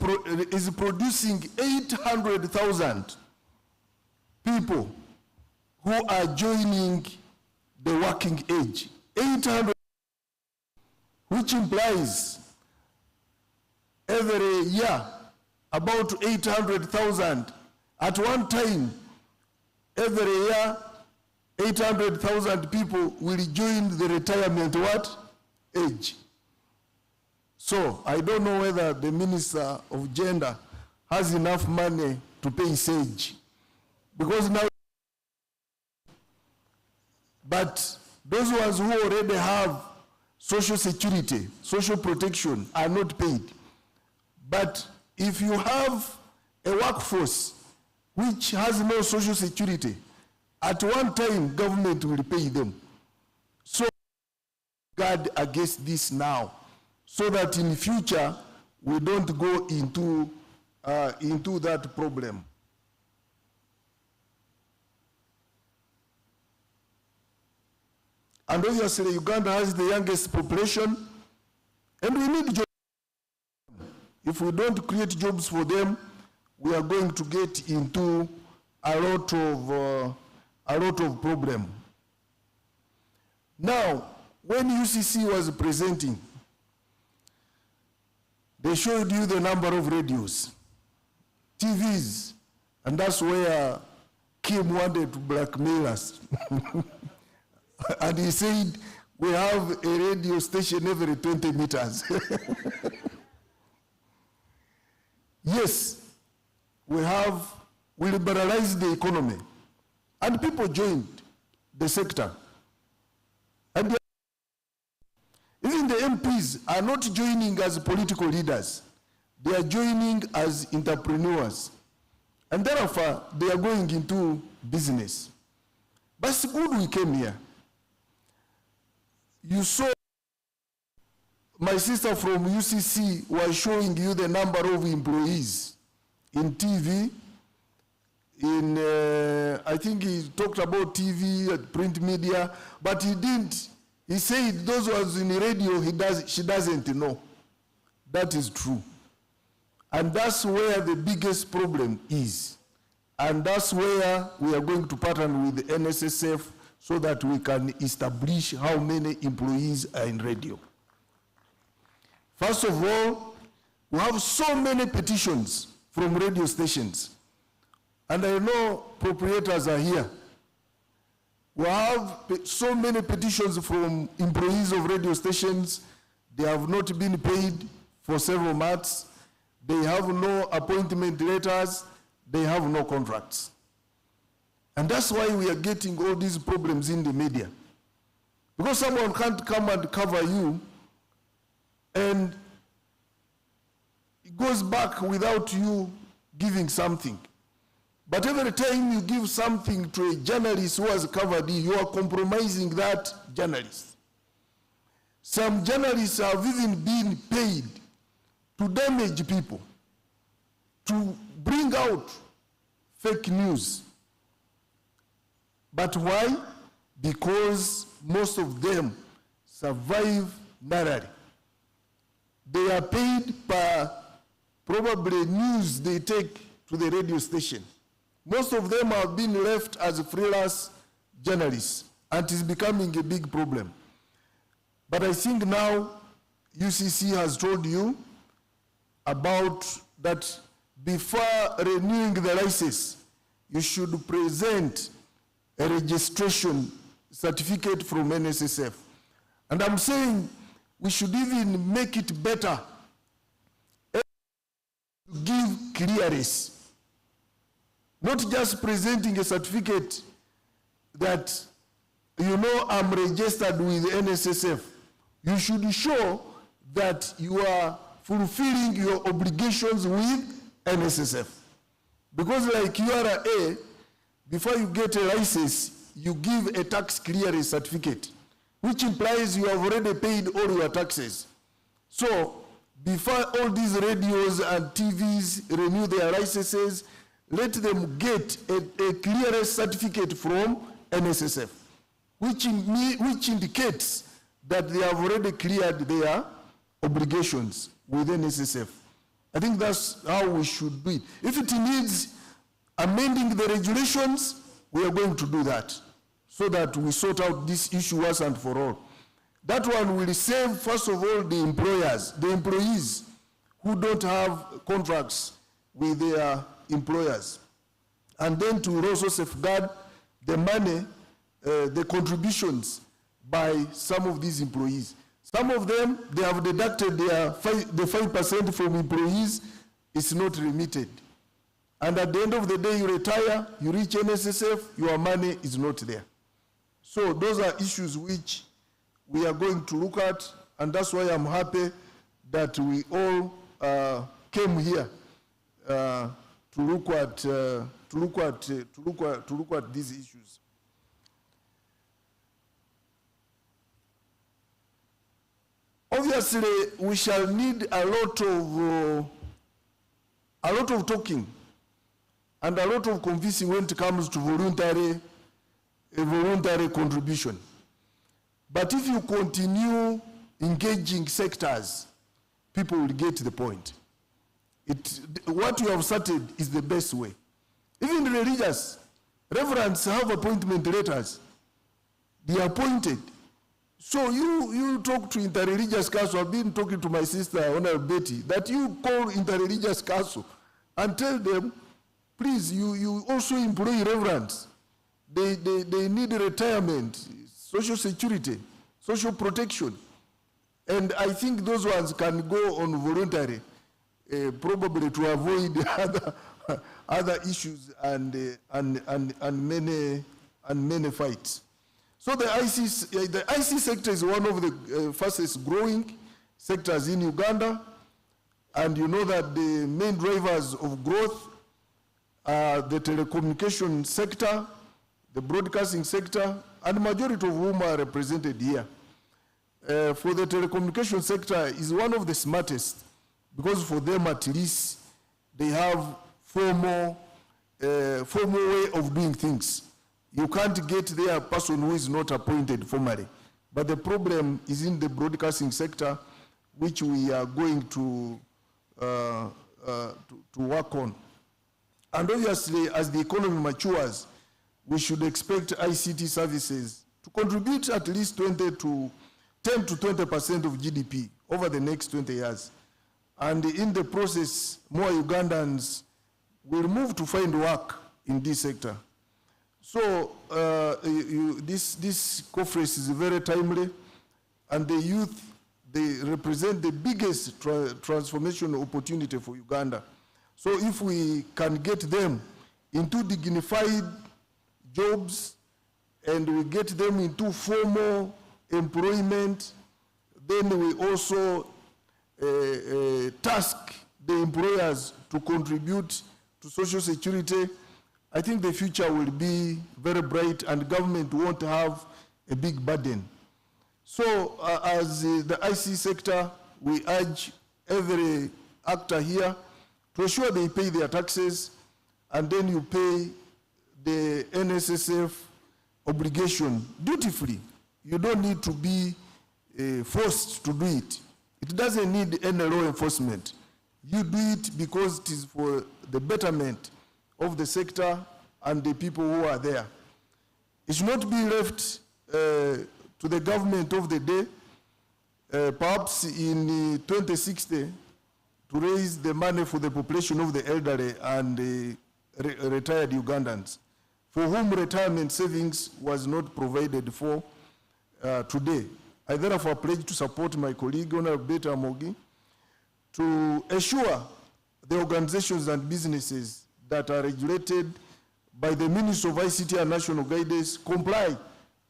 producing 800,000 people who are joining the working age. 800, which implies every year about 800,000. At one time, every year, 800,000 people will join the retirement age. So I don't know whether the Minister of Gender has enough money to pay SAGE, because now, but those ones who already have social security, social protection are not paid. But if you have a workforce which has no social security, at one time government will pay them. So guard against this now, so that in future we don't go into that problem. And obviously Uganda has the youngest population, and we need jobs. If we don't create jobs for them, we are going to get into a lot of problem. Now, when UCC was presenting, they showed you the number of radios, TVs, and that's where Kim wanted to blackmail us. And he said, we have a radio station every 20 meters. Yes, we liberalized the economy, and people joined the sector. And even the MPs are not joining as political leaders. They are joining as entrepreneurs. And therefore, they are going into business. But it's good we came here. You saw my sister from UCC was showing you the number of employees in TV, I think he talked about TV, print media, but he didn't. He said those ones in the radio, she doesn't know. That is true. And that's where the biggest problem is. And that's where we are going to partner with the NSSF so that we can establish how many employees are in radio. First of all, we have so many petitions from radio stations. And I know proprietors are here. We have so many petitions from employees of radio stations. They have not been paid for several months. They have no appointment letters. They have no contracts. And that's why we are getting all these problems in the media. Because someone can't come and cover you, and it goes back without you giving something. But every time you give something to a journalist who has covered you, you are compromising that journalist. Some journalists have even been paid to damage people, to bring out fake news. But why? Because most of them survive narrowly. They are paid per probably news they take to the radio station. Most of them have been left as freelance journalists, and it is becoming a big problem. But I think now UCC has told you about that before renewing the license, you should present a registration certificate from Nssf. And I'm saying we should even make it better, give clearance, not just presenting a certificate that, you know, I'm registered with Nssf. You should show that you are fulfilling your obligations with Nssf. Because like URA, before you get a license, you give a tax clearance certificate, which implies you have already paid all your taxes. So before all these radios and TVs renew their licenses, let them get a clearance certificate from Nssf, which indicates that they have already cleared their obligations with Nssf. I think that's how we should do it. If it needs amending the regulations, we are going to do that so that we sort out this issue once and for all. That one will save, first of all, the employees who don't have contracts with their employers. And then to also safeguard the money, the contributions by some of these employees. Some of them, they have deducted the 5% from employees, it's not remitted. And at the end of the day, you retire, you reach Nssf, your money is not there. So those are issues which we are going to look at, and that's why I'm happy that we all came here to look at these issues. Obviously, we shall need a lot of talking and a lot of convincing when it comes to voluntary contribution. But if you continue engaging sectors, people will get the point. What you have started is the best way. Even religious reverends have appointment letters. They are appointed. So you talk to interreligious council. I've been talking to my sister, Honorable Betty, that you call interreligious council and tell them, please, you also employ reverends. They need retirement, social security, social protection. And I think those ones can go on voluntary, probably to avoid other issues and many fights. So the IC sector is one of the fastest growing sectors in Uganda. And you know that the main drivers of growth are the telecommunication sector, the broadcasting sector, and the majority of whom are represented here. For the telecommunication sector is one of the smartest, because for them at least they have formal way of doing things. You can't get there a person who is not appointed formally. But the problem is in the broadcasting sector, which we are going to work on. And obviously, as the economy matures, we should expect ICT services to contribute at least 10 to 20% of GDP over the next 20 years. And in the process, more Ugandans will move to find work in this sector. So this conference is very timely, and the youth, they represent the biggest transformation opportunity for Uganda. So if we can get them into dignified jobs and we get them into formal employment, then we also task the employers to contribute to social security. I think the future will be very bright and government won't have a big burden. So as the IC sector, we urge every actor here to ensure they pay their taxes, and then you pay the Nssf obligation dutifully. You don't need to be forced to do it. It doesn't need any law enforcement. You do it because it is for the betterment of the sector and the people who are there. It should not be left to the government of the day perhaps in 2060, to raise the money for the population of the elderly and retired Ugandans, for whom retirement savings was not provided for today. I therefore pledge to support my colleague, Honorable Beta Amogi, to assure the organizations and businesses that are regulated by the Ministry of ICT and National Guidance comply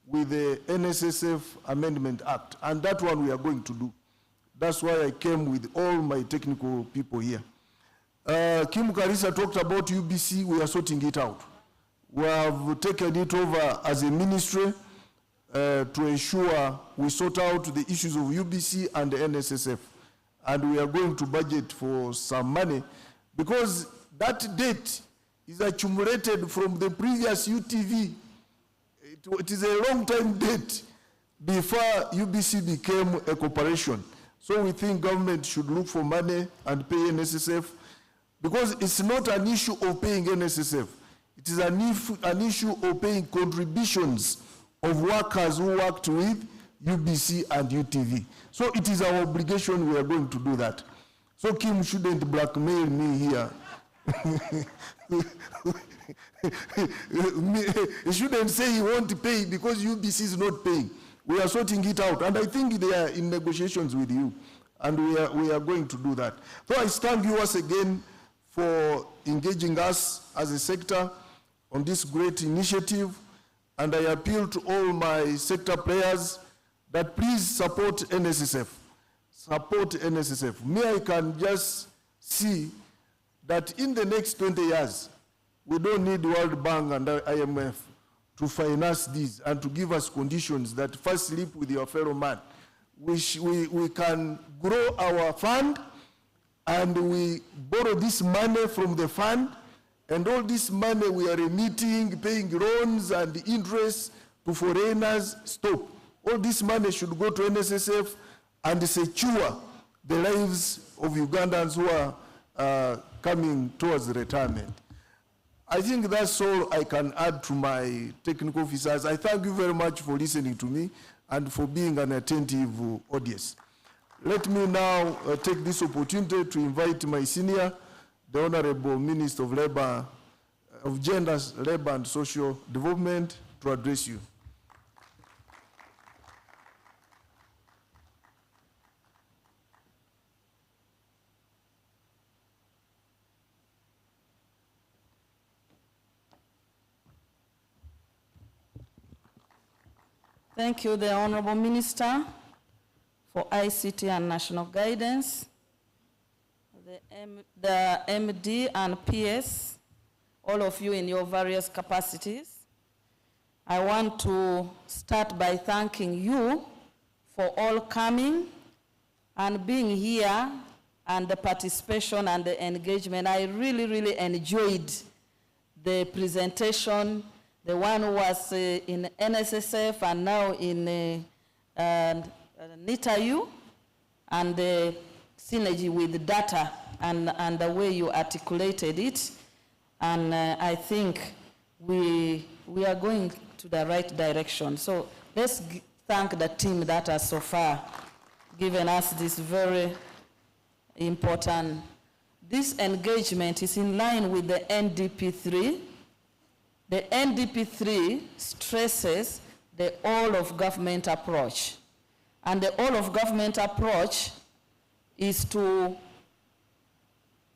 with the Nssf Amendment Act. And that one we are going to do. That's why I came with all my technical people here. Kim Karisa talked about UBC. We are sorting it out. We have taken it over as a ministry to ensure we sort out the issues of UBC and the NSSF. And we are going to budget for some money because that debt is accumulated from the previous UTV. It is a long-time debt before UBC became a corporation. So we think government should look for money and pay NSSF because it's not an issue of paying NSSF. It is an issue of paying contributions of workers who worked with UBC and UTV. So it is our obligation, we are going to do that. So Kim shouldn't blackmail me here. He shouldn't say he won't pay because UBC is not paying. We are sorting it out, and I think they are in negotiations with you, and we are going to do that. So I thank you once again for engaging us as a sector on this great initiative, and I appeal to all my sector players that please support NSSF. Support NSSF. Me, I can just see that in the next 20 years, we don't need World Bank and IMF to finance this and to give us conditions that first sleep with your fellow man. We can grow our fund and we borrow this money from the fund, and all this money we are remitting, paying loans and interest to foreigners, stop. All this money should go to NSSF and secure the lives of Ugandans who are coming towards retirement. I think that's all I can add to my technical officers. I thank you very much for listening to me and for being an attentive audience. Let me now take this opportunity to invite my senior, the Honorable Minister of Labor, of Gender, Labor and Social Development, to address you. Thank you, the Honorable Minister for ICT and National Guidance, the MD and PS, all of you in your various capacities. I want to start by thanking you for all coming and being here and the participation and the engagement. I really, really enjoyed the presentation, the one who was in NSSF and now in NITAU, and the synergy with data and the way you articulated it. And I think we are going to the right direction. So let's thank the team that has so far given us this very important. This engagement is in line with the NDP3. The NDP3 stresses the all-of-government approach. And the all-of-government approach is to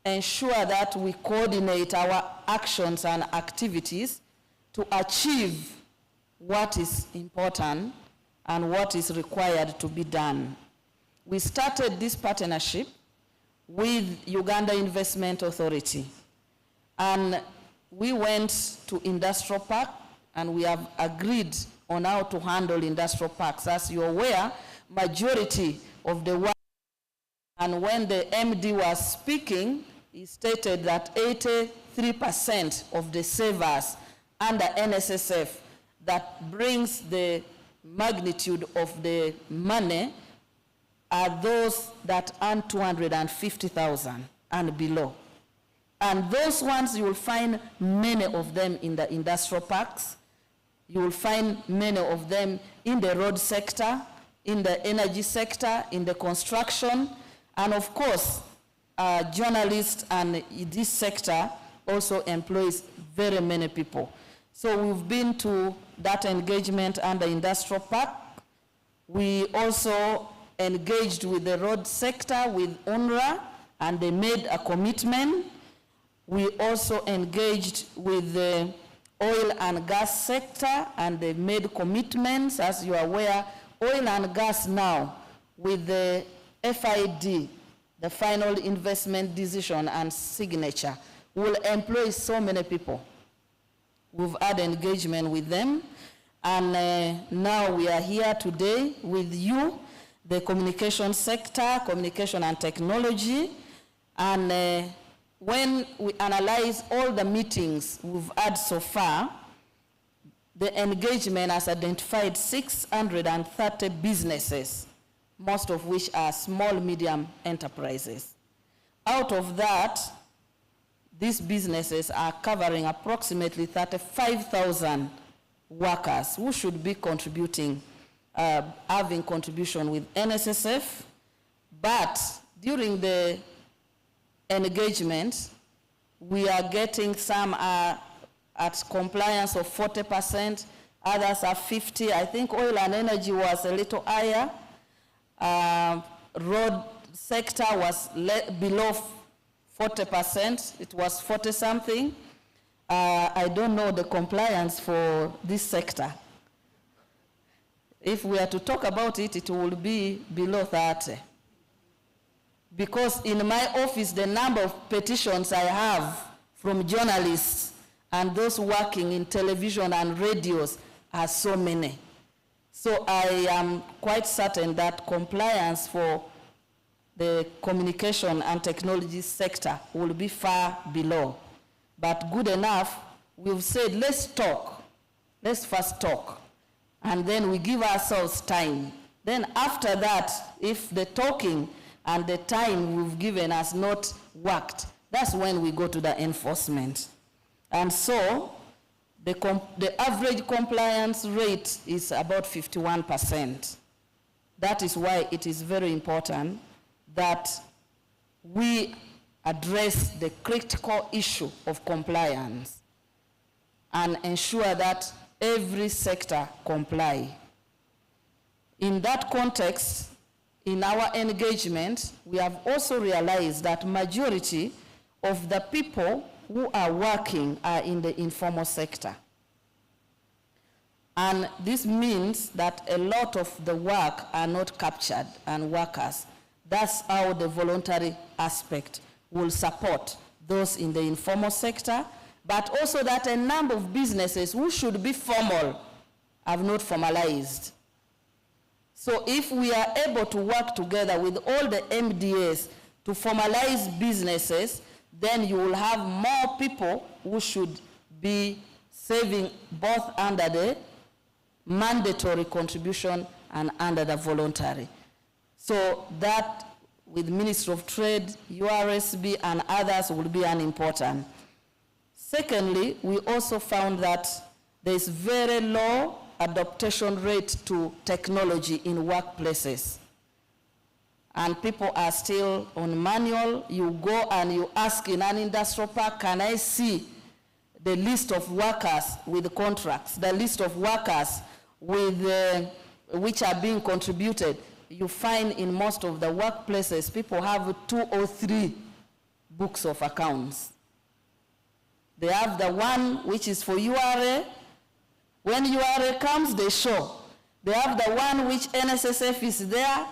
ensure that we coordinate our actions and activities to achieve what is important and what is required to be done. We started this partnership with Uganda Investment Authority, and we went to industrial park and we have agreed on how to handle industrial parks. As you're aware, majority of the work, and when the MD was speaking, he stated that 83% of the savers under NSSF that brings the magnitude of the money are those that earn 250,000 and below. And those ones, you will find many of them in the industrial parks. You will find many of them in the road sector, in the energy sector, in the construction, and of course, journalists and this sector also employs very many people. So we've been to that engagement under industrial park. We also engaged with the road sector, with UNRWA, and they made a commitment. We also engaged with the oil and gas sector, and they made commitments. As you are aware, oil and gas now, with the FID, the final investment decision and signature, will employ so many people. We've had engagement with them, and now we are here today with you, the communication sector, communication and technology, and when we analyze all the meetings we've had so far, the engagement has identified 630 businesses, most of which are small, medium enterprises. Out of that, these businesses are covering approximately 35,000 workers who should be contributing, having contribution with NSSF. But during the engagement, we are getting some at compliance of 40%, others are 50%. I think oil and energy was a little higher. Road sector was below 40%. It was 40-something. I don't know the compliance for this sector. If we are to talk about it, it will be below 30. Because in my office, the number of petitions I have from journalists and those working in television and radios are so many. So I am quite certain that compliance for the communication and technology sector will be far below. But good enough, we've said, let's talk. Let's first talk. And then we give ourselves time. Then after that, if the talking and the time we've given has not worked, that's when we go to the enforcement. And so, the average compliance rate is about 51%. That is why it is very important that we address the critical issue of compliance and ensure that every sector comply. In that context, in our engagement, we have also realized that majority of the people who are working are in the informal sector. And this means that a lot of the work are not captured and workers. That's how the voluntary aspect will support those in the informal sector, but also that a number of businesses who should be formal have not formalized. So if we are able to work together with all the MDAs to formalize businesses, then you will have more people who should be saving both under the mandatory contribution and under the voluntary. So that with Ministry of Trade, URSB, and others will be an important. Secondly, we also found that there is very low adaptation rate to technology in workplaces. And people are still on manual. You go and you ask in an industrial park, can I see the list of workers with contracts, the list of workers with, which are being contributed? You find in most of the workplaces, people have 2 or 3 books of accounts. They have the one which is for URA. When URA comes, they show. They have the one which NSSF is there.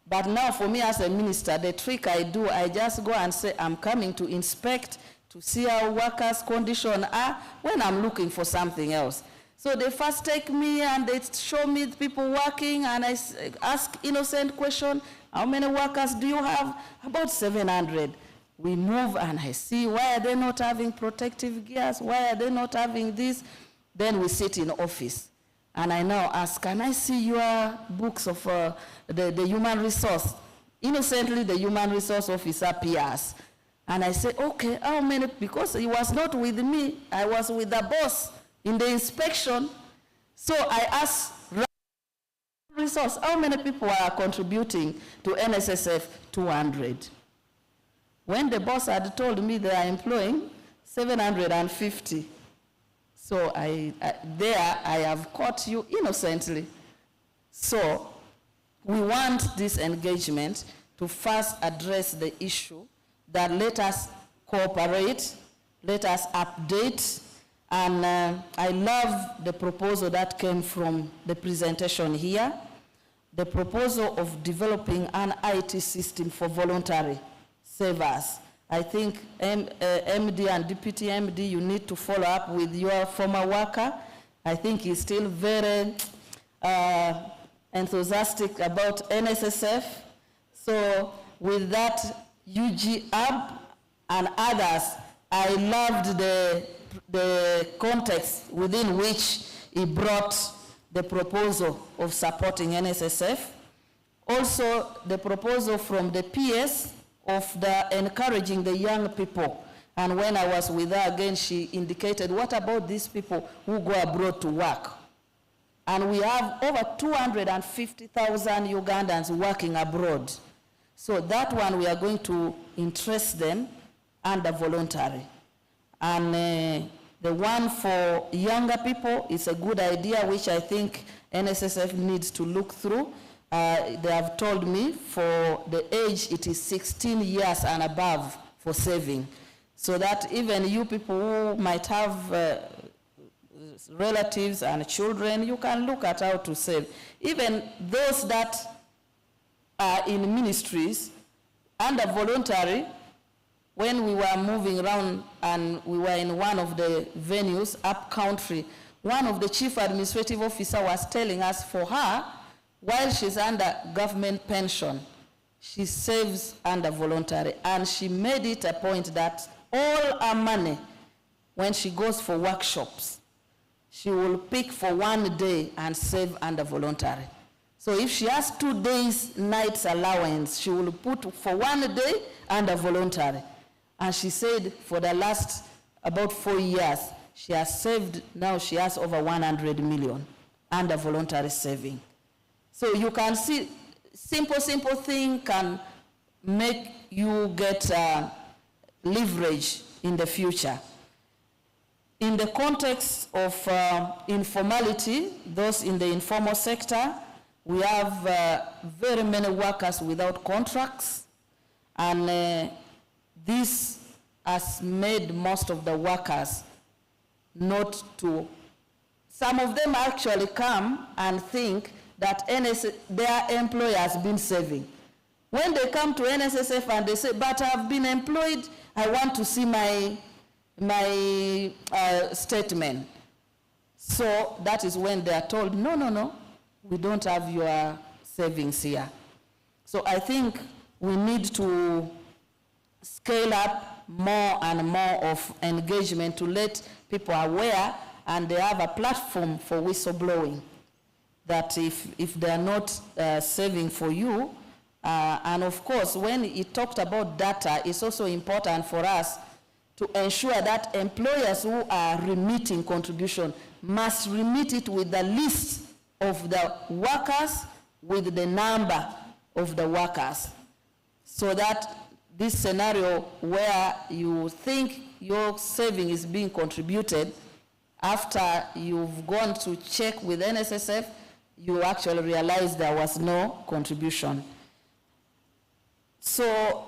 But now for me as a minister, the trick I do, I just go and say, I'm coming to inspect, to see how workers' condition are when I'm looking for something else. So they first take me and they show me the people working, and I ask innocent question, how many workers do you have? About 700. We move and I see, why are they not having protective gears? Why are they not having this? Then we sit in office. And I now ask, can I see your books of the human resource? Innocently, the human resource officer appears. And I say, okay, how many? Because he was not with me. I was with the boss in the inspection. So I ask, resource. How many people are contributing to NSSF 200? When the boss had told me they are employing 750. So I have caught you innocently. So we want this engagement to first address the issue that let us cooperate, let us update, and I love the proposal that came from the presentation here, the proposal of developing an IT system for voluntary savers. I think MD and Deputy MD, you need to follow up with your former worker. I think he's still very enthusiastic about NSSF. So with that UG app and others, I loved the context within which he brought the proposal of supporting NSSF. Also, the proposal from the PS of the encouraging the young people. And when I was with her again, she indicated, what about these people who go abroad to work? And we have over 250,000 Ugandans working abroad. So that one we are going to interest them under voluntary. And the one for younger people is a good idea, which I think NSSF needs to look through. They have told me for the age, it is 16 years and above for saving. So that even you people who might have relatives and children, you can look at how to save. Even those that are in ministries, under voluntary, when we were moving around and we were in one of the venues, up country, one of the chief administrative officers was telling us for her, while she's under government pension, she saves under voluntary. And she made it a point that all her money, when she goes for workshops, she will pick for one day and save under voluntary. So if she has 2 days nights allowance, she will put for one day under voluntary. And she said for the last about 4 years, she has saved, now she has over 100 million under voluntary saving. So you can see, simple thing can make you get leverage in the future. In the context of informality, those in the informal sector, we have very many workers without contracts, and this has made most of the workers not to, some of them actually come and think that their employer has been saving. When they come to NSSF and they say, but I've been employed, I want to see my statement. So that is when they are told, no, we don't have your savings here. So I think we need to scale up more and more of engagement to let people aware, and they have a platform for whistleblowing, that if they are not saving for you, and of course, when he talked about data, it's also important for us to ensure that employers who are remitting contribution must remit it with the list of the workers with the number of the workers, so that this scenario where you think your saving is being contributed, after you've gone to check with NSSF, you actually realize there was no contribution. So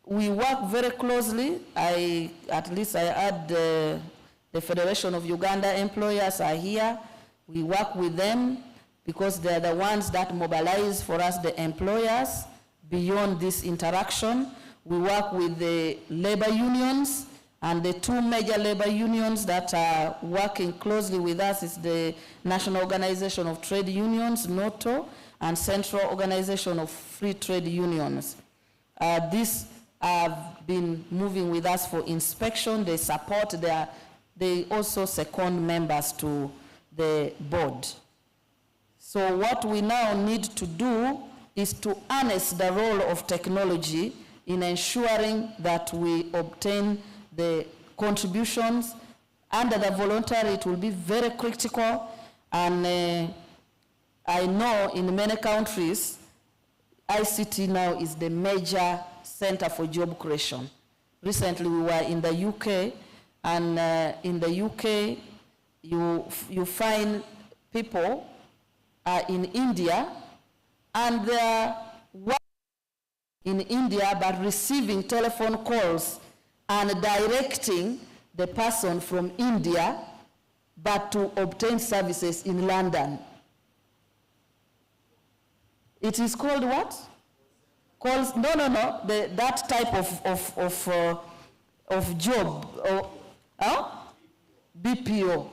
we work very closely. At least I had the Federation of Uganda Employers are here. We work with them because they're the ones that mobilize for us, the employers. Beyond this interaction, we work with the labor unions, and the two major labor unions that are working closely with us is the National Organization of Trade Unions, NOTO, and Central Organization of Free Trade Unions. These have been moving with us for inspection. They support, they also second members to the board. So what we now need to do is to harness the role of technology in ensuring that we obtain the contributions. Under the voluntary, it will be very critical, and I know in many countries, ICT now is the major center for job creation. Recently, we were in the UK, and in the UK, you find people in India, and they're working in India, but receiving telephone calls and directing the person from India, but to obtain services in London. It is called what? Calls? No. That type of job, BPO.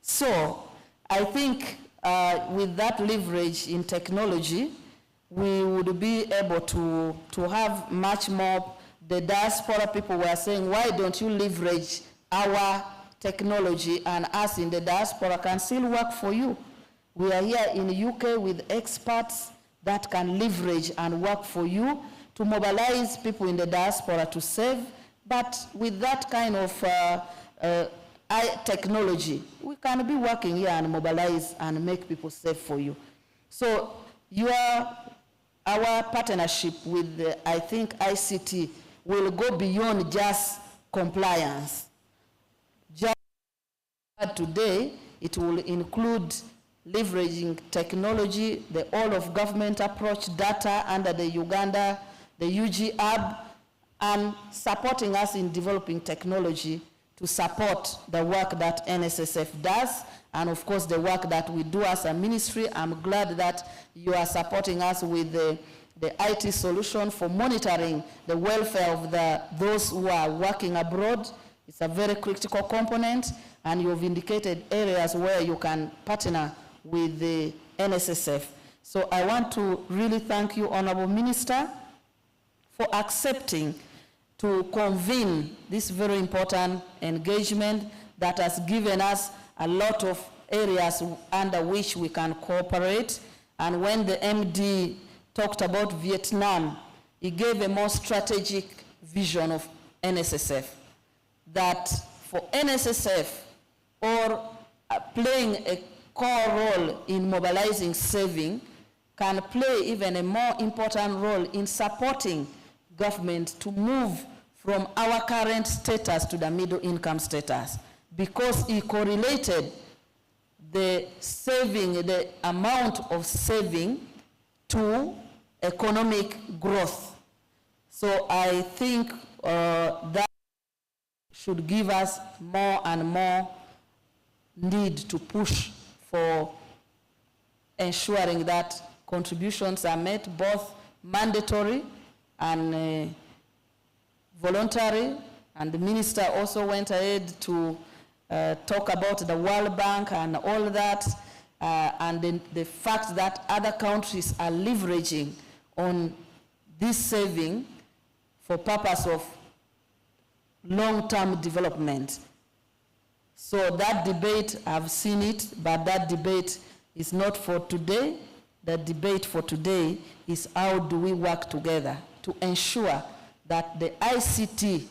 So I think with that leverage in technology, we would be able to have much more. The diaspora people were saying, why don't you leverage our technology, and us in the diaspora can still work for you. We are here in the UK with experts that can leverage and work for you to mobilize people in the diaspora to save. But with that kind of technology, we can be working here and mobilize and make people save for you. So our partnership with, I think, ICT will go beyond just compliance. Just today, it will include leveraging technology, the all-of-government approach, data under the Uganda, the UG Hub, and supporting us in developing technology to support the work that NSSF does, and of course the work that we do as a ministry. I'm glad that you are supporting us with the IT solution for monitoring the welfare of those who are working abroad. It's a very critical component, and you've indicated areas where you can partner with the NSSF. So I want to really thank you, Honorable Minister, for accepting to convene this very important engagement that has given us a lot of areas under which we can cooperate. And when the MD talked about Vietnam, he gave a more strategic vision of NSSF, that for NSSF, or playing a core role in mobilizing saving, can play even a more important role in supporting government to move from our current status to the middle income status, because he correlated the saving, the amount of saving, to economic growth. So I think that should give us more and more need to push for ensuring that contributions are met, both mandatory and voluntary. And the minister also went ahead to talk about the World Bank and all that, and the fact that other countries are leveraging on this saving for purpose of long-term development. So that debate, I've seen it, but that debate is not for today. The debate for today is how do we work together to ensure that the ICT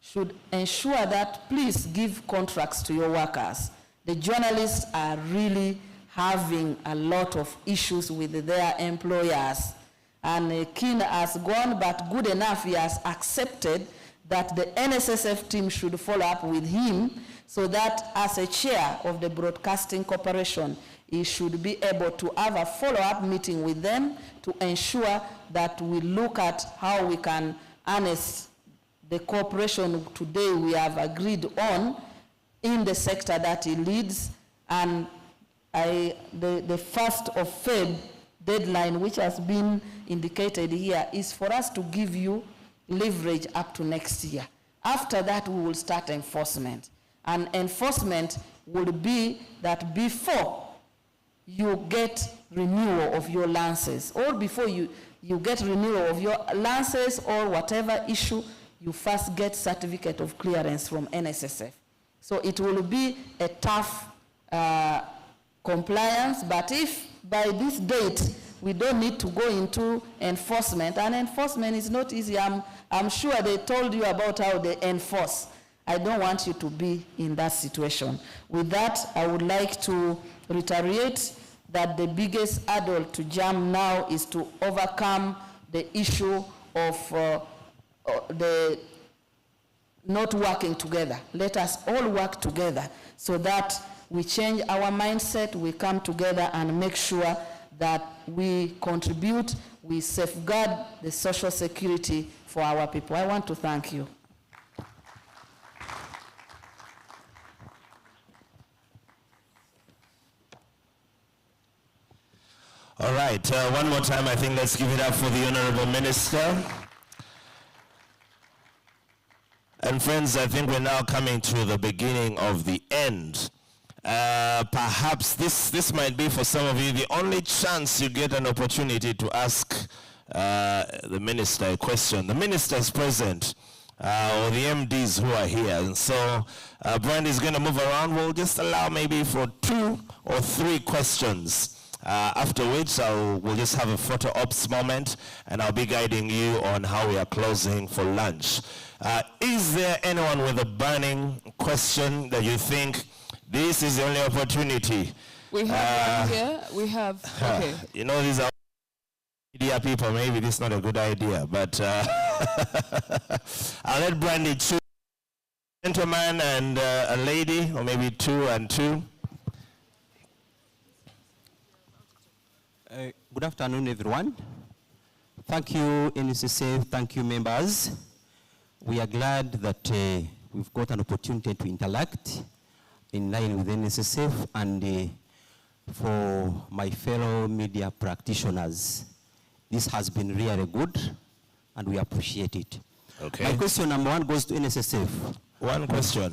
should ensure that please give contracts to your workers. The journalists are really having a lot of issues with their employers. And King has gone, but good enough, he has accepted that the NSSF team should follow up with him, so that as a chair of the Broadcasting Corporation, he should be able to have a follow-up meeting with them to ensure that we look at how we can harness the cooperation today we have agreed on in the sector that he leads. And the 1st of February deadline, which has been indicated here, is for us to give you leverage up to next year. After that, we will start enforcement. And enforcement will be that before you get renewal of your licenses, or before you get renewal of your licenses or whatever issue, you first get certificate of clearance from NSSF. So it will be a tough compliance, but if by this date we don't need to go into enforcement, and enforcement is not easy. I'm sure they told you about how they enforce. I don't want you to be in that situation. With that, I would like to reiterate that the biggest hurdle to jump now is to overcome the issue of the not working together. Let us all work together so that we change our mindset, we come together and make sure that we contribute, we safeguard the social security for our people. I want to thank you. All right, one more time, I think let's give it up for the Honorable Minister. And friends, I think we're now coming to the beginning of the end. Perhaps this might be for some of you the only chance you get an opportunity to ask the minister a question. The minister is present, or the MDs who are here. And so Brand is going to move around. We'll just allow maybe for 2 or 3 questions. After which we'll just have a photo ops moment, and I'll be guiding you on how we are closing for lunch. Is there anyone with a burning question that you think this is the only opportunity? We have one here. We have, okay. You know, these are media people. Maybe this is not a good idea, but I'll let Brandy choose. Gentleman and a lady, or maybe 2 and 2. Good afternoon, everyone. Thank you, Nssf. Thank you, members. We are glad that we've got an opportunity to interact in line with Nssf and for my fellow media practitioners. This has been really good, and we appreciate it. Okay. My question number 1 goes to Nssf. One question.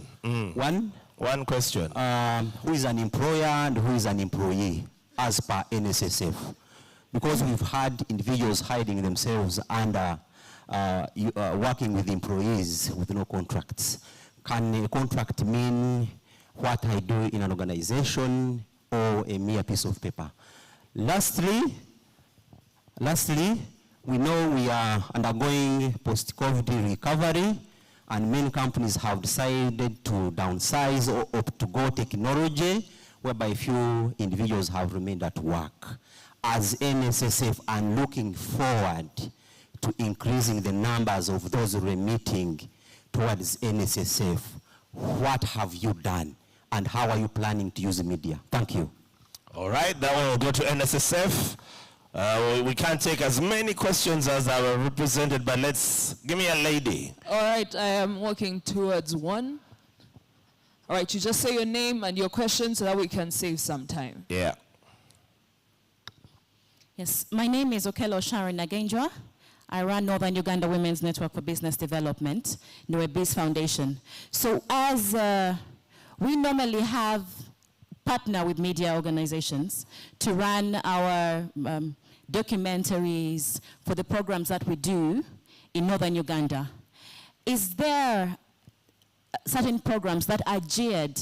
One question. Who is an employer and who is an employee as per Nssf? Because we've had individuals hiding themselves under working with employees with no contracts. Can a contract mean what I do in an organization or a mere piece of paper? Lastly, we know we are undergoing post-COVID recovery, and many companies have decided to downsize or opt to go technology, whereby few individuals have remained at work. As Nssf, and looking forward to increasing the numbers of those remitting towards Nssf, what have you done, and how are you planning to use the media? Thank you. All right, that one will go to Nssf. We can't take as many questions as are represented, but give me a lady. All right, I am working towards 1. All right, you just say your name and your question so that we can save some time. Yeah. Yes, my name is Okelo Sharon Nagenjwa. I run Northern Uganda Women's Network for Business Development, Noebi's Foundation. So as we normally partner with media organizations to run our documentaries for the programs that we do in Northern Uganda. Is there certain programs that are geared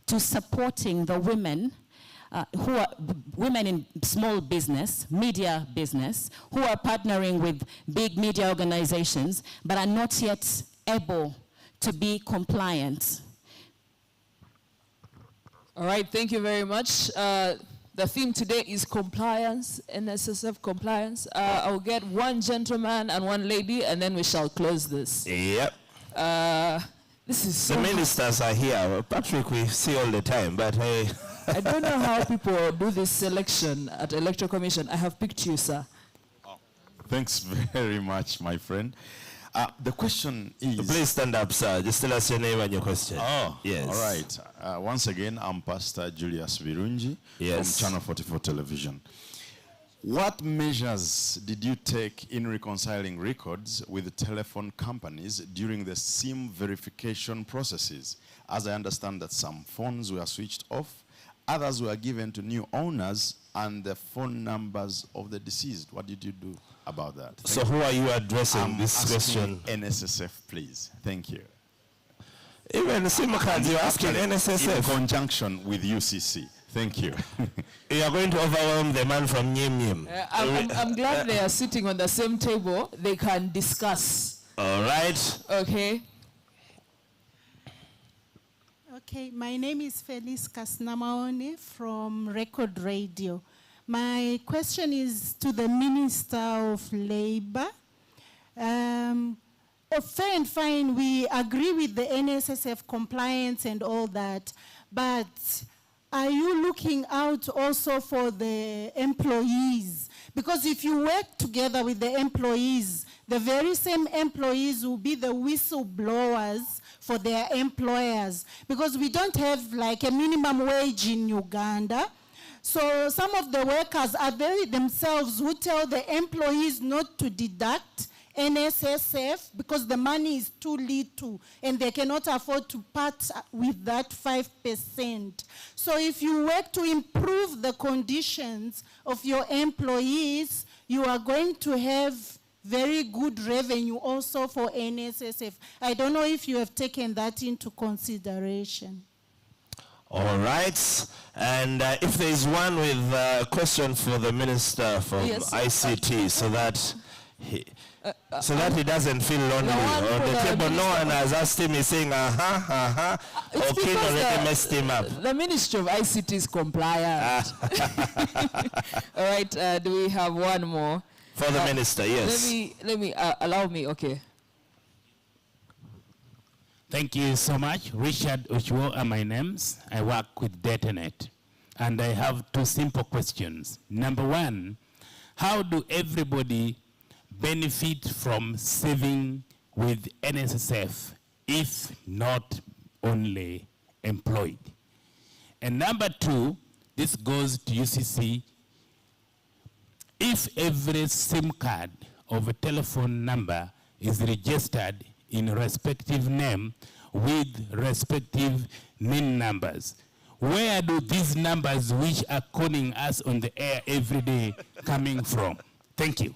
to supporting the women who are women in small business, media business, who are partnering with big media organizations, but are not yet able to be compliant? All right, thank you very much. The theme today is compliance, Nssf compliance. I'll get 1 gentleman and 1 lady, and then we shall close this. Yep. This is so the ministers are here. Patrick, we see all the time, but hey. I don't know how people do this selection at Electoral Commission. I have picked you, sir. Oh, thanks very much, my friend. The question is... Please stand up, sir. Just tell us your name and your question. Oh, yes. All right. Once again, I'm Pastor Julius Birungi from Channel 44 Television. What measures did you take in reconciling records with telephone companies during the SIM verification processes? As I understand that some phones were switched off, others were given to new owners, and the phone numbers of the deceased. What did you do about that? So who are you addressing this question? Nssf, please. Thank you. Even the SIM cards, you're asking Nssf? In conjunction with UCC. Thank you. You are going to overwhelm the man from Nyem Nyem. I'm glad they are sitting on the same table. They can discuss. All right. Okay. Okay, my name is Felice Kasnamaone from Record Radio. My question is to the Minister of Labor. Fair and fine, we agree with the NSSF compliance and all that, but are you looking out also for the employees? Because if you work together with the employees, the very same employees will be the whistleblowers for their employers, because we don't have like a minimum wage in Uganda. So some of the workers are they themselves who tell the employees not to deduct NSSF because the money is too little and they cannot afford to part with that 5%. So if you work to improve the conditions of your employees, you are going to have very good revenue also for NSSF. I don't know if you have taken that into consideration. All right. And if there is one with a question for the Minister from ICT, so that he doesn't feel lonely. On the table, no one has asked him, he's saying, okay, already messed him up. The Ministry of ICT is compliant. All right, do we have one more? For the Minister, yes. Allow me, okay. Thank you so much. Richard Ochuo are my names. I work with DataNet. And I have two simple questions. Number one, how do everybody benefit from saving with NSSF if not only employed? And number two, this goes to UCC. If every SIM card of a telephone number is registered in a respective name with respective NIN numbers, where do these numbers which are calling us on the air every day coming from? Thank you.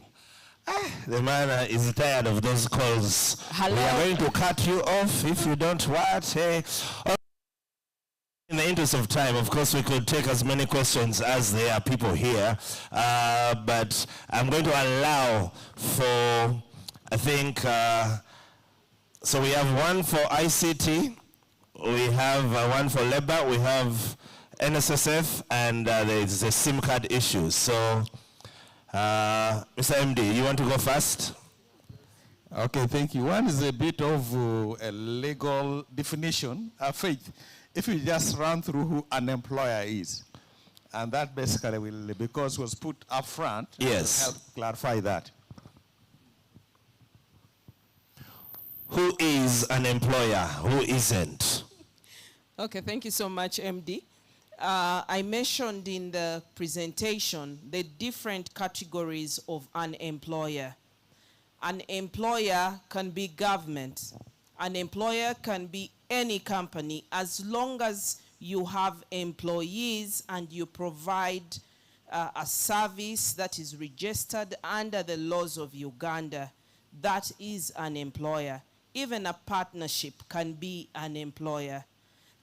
The man is tired of those calls. Hello. We are going to cut you off if you don't what. Hey. In the interest of time, of course, we could take as many questions as there are people here, but I'm going to allow for, I think, so we have one for ICT, we have one for labor, we have NSSF, and there's a SIM card issue. So, Mr. MD, you want to go first? Okay, thank you. One is a bit of a legal definition. Faith, if you just run through who an employer is, and that basically will, because it was put up front, yes, will help clarify that. Who is an employer? Who isn't? Okay, thank you so much, MD. I mentioned in the presentation the different categories of an employer. An employer can be government. An employer can be any company, as long as you have employees and you provide a service that is registered under the laws of Uganda. That is an employer. Even a partnership can be an employer.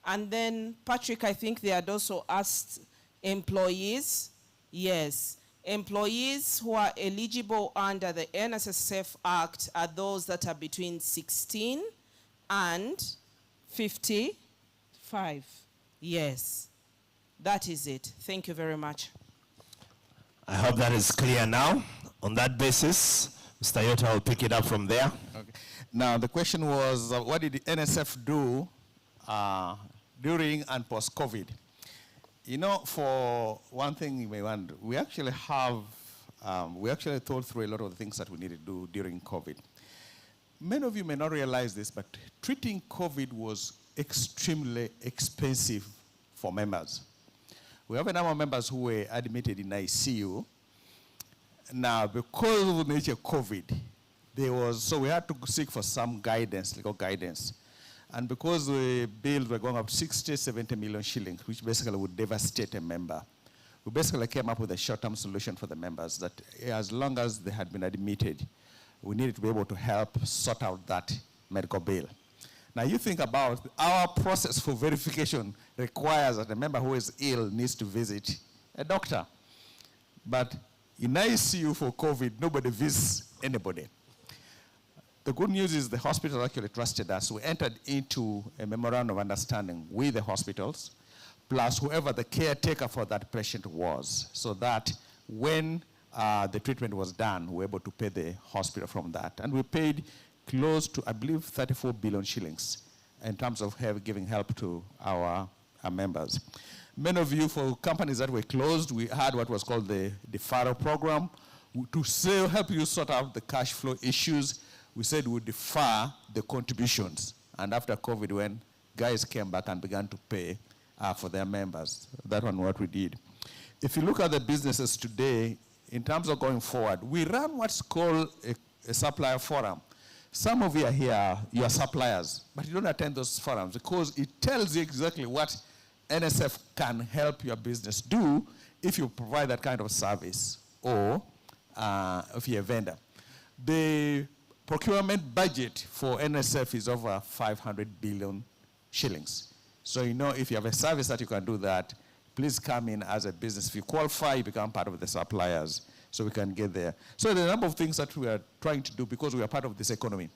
And then, Patrick, I think they had also asked employees. Yes, employees who are eligible under the Nssf-Ict are those that are between 16 and 55. Yes, that is it. Thank you very much. I hope that is clear now. On that basis, Mr. Yota will pick it up from there. Okay. Now, the question was, what did the NSF do during and post-COVID? You know, for one thing you may wonder, we actually have, we actually thought through a lot of the things that we needed to do during COVID. Many of you may not realize this, but treating COVID was extremely expensive for members. We have a number of members who were admitted in ICU. Now, because of the nature of COVID, so we had to seek for some guidance, legal guidance. And because the bills were going up 60, 70 million shillings, which basically would devastate a member, we basically came up with a short-term solution for the members that as long as they had been admitted, we needed to be able to help sort out that medical bill. Now you think about our process for verification requires that a member who is ill needs to visit a doctor. But in ICU for COVID, nobody visits anybody. The good news is the hospital actually trusted us. We entered into a memorandum of understanding with the hospitals, plus whoever the caretaker for that patient was, so that when the treatment was done, we were able to pay the hospital from that. And we paid close to, I believe, 34 billion shillings in terms of giving help to our members. Many of you, for companies that were closed, we had what was called the deferral program. To help you sort out the cash flow issues, we said we would defer the contributions. And after COVID, when guys came back and began to pay for their members, that one what we did. If you look at the businesses today, in terms of going forward, we run what's called a supplier forum. Some of you are here, you are suppliers, but you don't attend those forums because it tells you exactly what NSF can help your business do if you provide that kind of service or if you're a vendor. The procurement budget for NSF is over 500 billion shillings. So you know, if you have a service that you can do that, please come in as a business. If you qualify, you become part of the suppliers so we can get there. So there are a number of things that we are trying to do because we are part of this economy.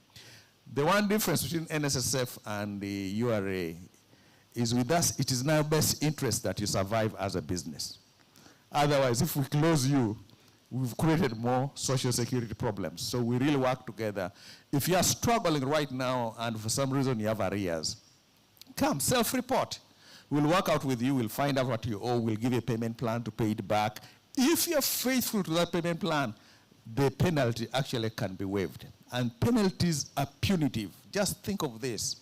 The one difference between NSSF and the URA is with us, it is in our best interest that you survive as a business. Otherwise, if we close you, we've created more social security problems. So we really work together. If you are struggling right now and for some reason you have arrears, come, self-report. We'll work out with you, we'll find out what you owe, we'll give you a payment plan to pay it back. If you're faithful to that payment plan, the penalty actually can be waived. And penalties are punitive. Just think of this.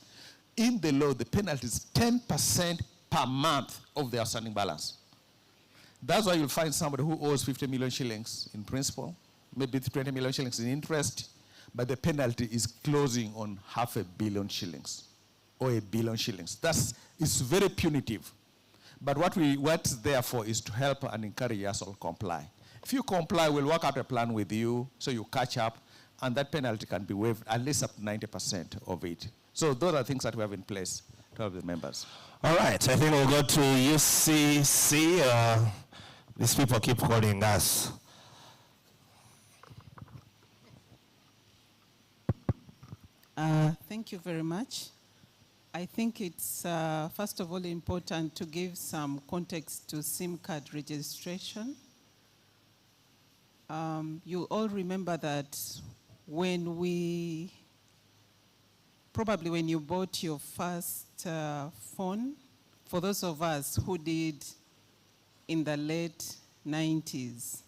In the law, the penalty is 10% per month of the outstanding balance. That's why you'll find somebody who owes 50 million shillings in principal, maybe 20 million shillings in interest, but the penalty is closing on 500 million shillings or 1 billion shillings. It's very punitive. But what's there for is to help and encourage us all comply. If you comply, we'll work out a plan with you so you catch up, and that penalty can be waived at least up to 90% of it. So those are things that we have in place to help the members. All right, I think we'll go to UCC. These people keep calling us. Thank you very much. I think it's, first of all, important to give some context to SIM card registration. You all remember that probably when you bought your first phone, for those of us who did in the late 90s,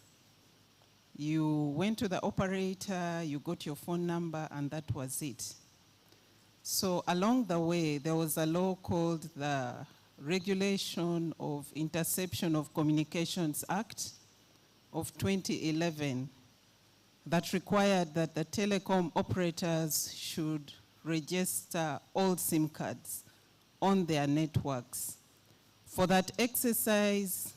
you went to the operator, you got your phone number, and that was it. So along the way, there was a law called the Regulation of Interception of Communications Act of 2011 that required that the telecom operators should register all SIM cards on their networks. For that exercise,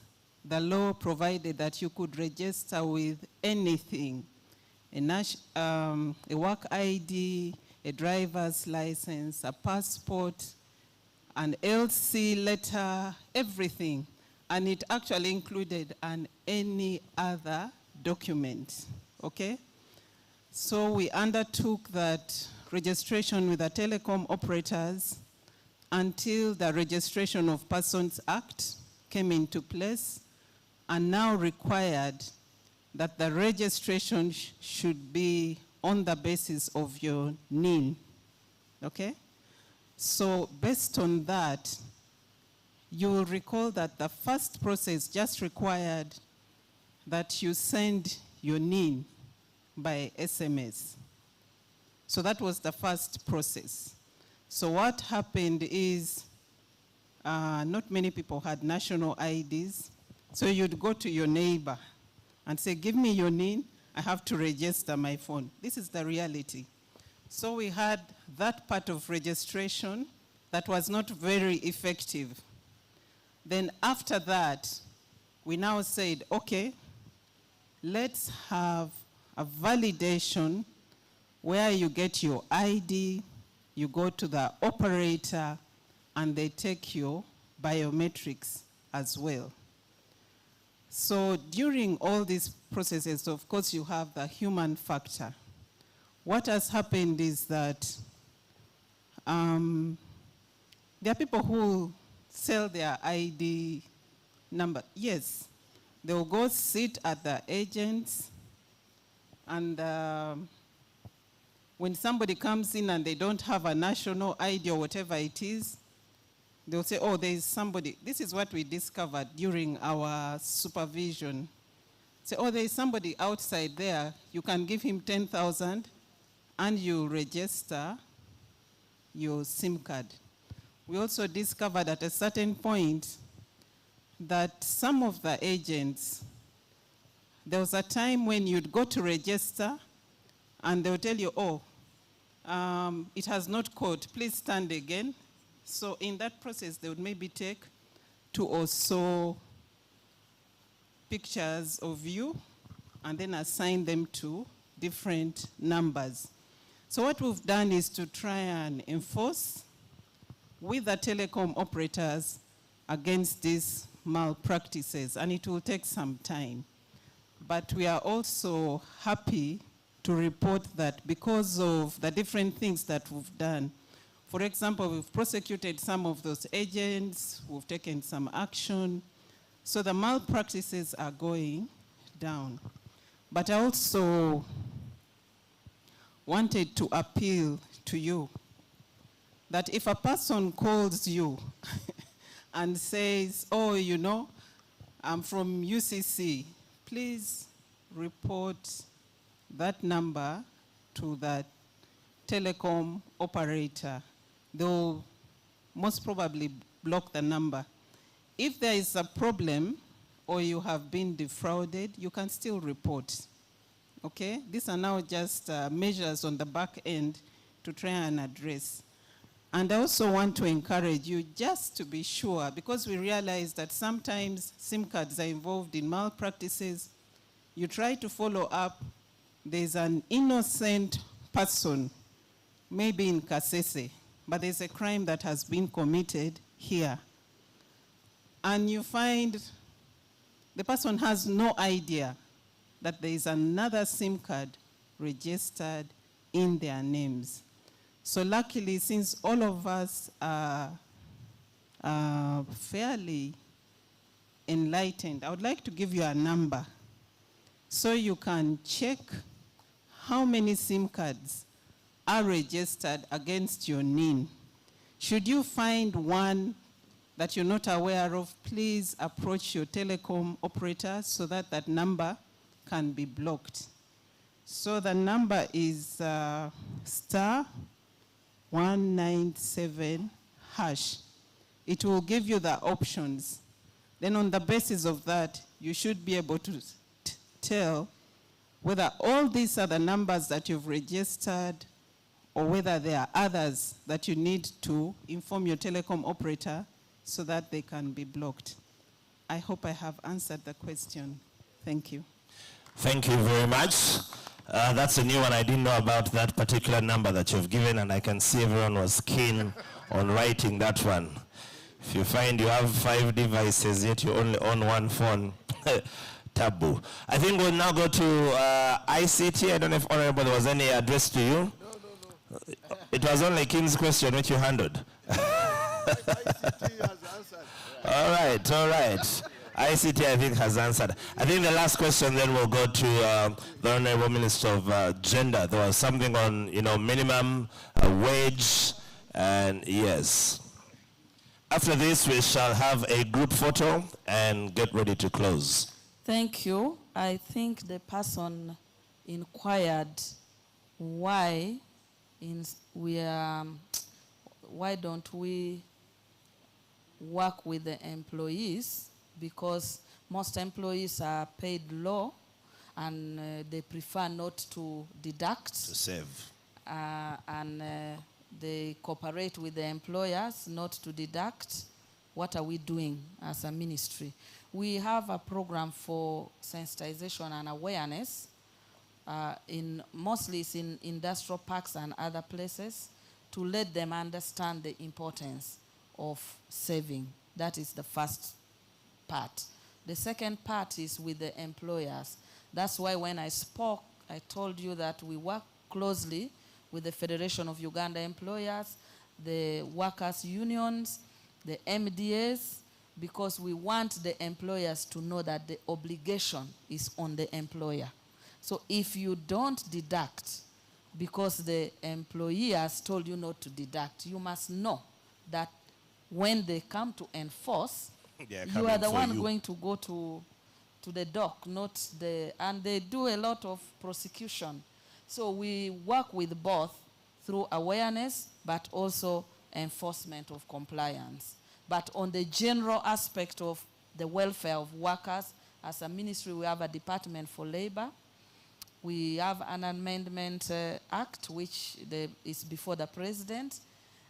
the law provided that you could register with anything, a work ID, a driver's license, a passport, an LC letter, everything. And it actually included any other document, okay? So we undertook that registration with the telecom operators until the Registration of Persons Act came into place and now required that the registration should be on the basis of your NIN, okay? So based on that, you will recall that the first process just required that you send your NIN by SMS. So that was the first process. So what happened is not many people had national IDs. So you'd go to your neighbor and say, give me your NIN, I have to register my phone. This is the reality. So we had that part of registration that was not very effective. Then after that, we now said, okay, let's have a validation where you get your ID, you go to the operator, and they take your biometrics as well. So during all these processes, of course, you have the human factor. What has happened is that there are people who sell their ID number. Yes, they will go sit at the agents, and when somebody comes in and they don't have a national ID or whatever it is, they'll say, oh, there is somebody. This is what we discovered during our supervision. Say, oh, there is somebody outside there. You can give him 10,000 and you register your SIM card. We also discovered at a certain point that some of the agents, there was a time when you'd go to register and they'll tell you, oh, it has not caught, please stand again. So in that process, they would maybe take 2 or so pictures of you and then assign them to different numbers. So what we've done is to try and enforce with the telecom operators against these malpractices, and it will take some time. But we are also happy to report that because of the different things that we've done, for example, we've prosecuted some of those agents, we've taken some action, so the malpractices are going down. But I also wanted to appeal to you that if a person calls you and says, oh, you know, I'm from UCC, please report that number to the telecom operator. They'll most probably block the number. If there is a problem or you have been defrauded, you can still report. Okay? These are now just measures on the back end to try and address. And I also want to encourage you just to be sure, because we realize that sometimes SIM cards are involved in malpractices. You try to follow up, there's an innocent person, maybe in Kasese, but there's a crime that has been committed here. And you find the person has no idea that there is another SIM card registered in their names. So luckily, since all of us are fairly enlightened, I would like to give you a number so you can check how many SIM cards are registered against your NIN. Should you find one that you're not aware of, please approach your telecom operator so that that number can be blocked. So the number is *197#. It will give you the options. Then on the basis of that, you should be able to tell whether all these are the numbers that you've registered or whether there are others that you need to inform your telecom operator so that they can be blocked. I hope I have answered the question. Thank you. Thank you very much. That's a new one. I didn't know about that particular number that you've given, and I can see everyone was keen on writing that one. If you find you have 5 devices, yet you only own 1 phone, taboo. I think we'll now go to ICT. I don't know if, Honorable, there was any address to you. No. It was only King's question which you handled. ICT has answered. All right. ICT, I think, has answered. I think the last question then will go to the Honorable Minister of Gender. There was something on, minimum wage, and yes. After this, we shall have a group photo and get ready to close. Thank you. I think the person inquired why don't we work with the employees, because most employees are paid low and they prefer not to deduct. To save. And they cooperate with the employers not to deduct. What are we doing as a ministry? We have a program for sensitization and awareness. Mostly it's in industrial parks and other places, to let them understand the importance of saving. That is the first part. The second part is with the employers. That's why when I spoke, I told you that we work closely with the Federation of Uganda Employers, the workers' unions, the MDAs, because we want the employers to know that the obligation is on the employer. So if you don't deduct because the employee has told you not to deduct, you must know that when they come to enforce, you are the one going to go to the dock, not the, and they do a lot of prosecution. So we work with both through awareness, but also enforcement of compliance. But on the general aspect of the welfare of workers, as a ministry, we have a Department for Labor. We have an amendment act, which is before the president,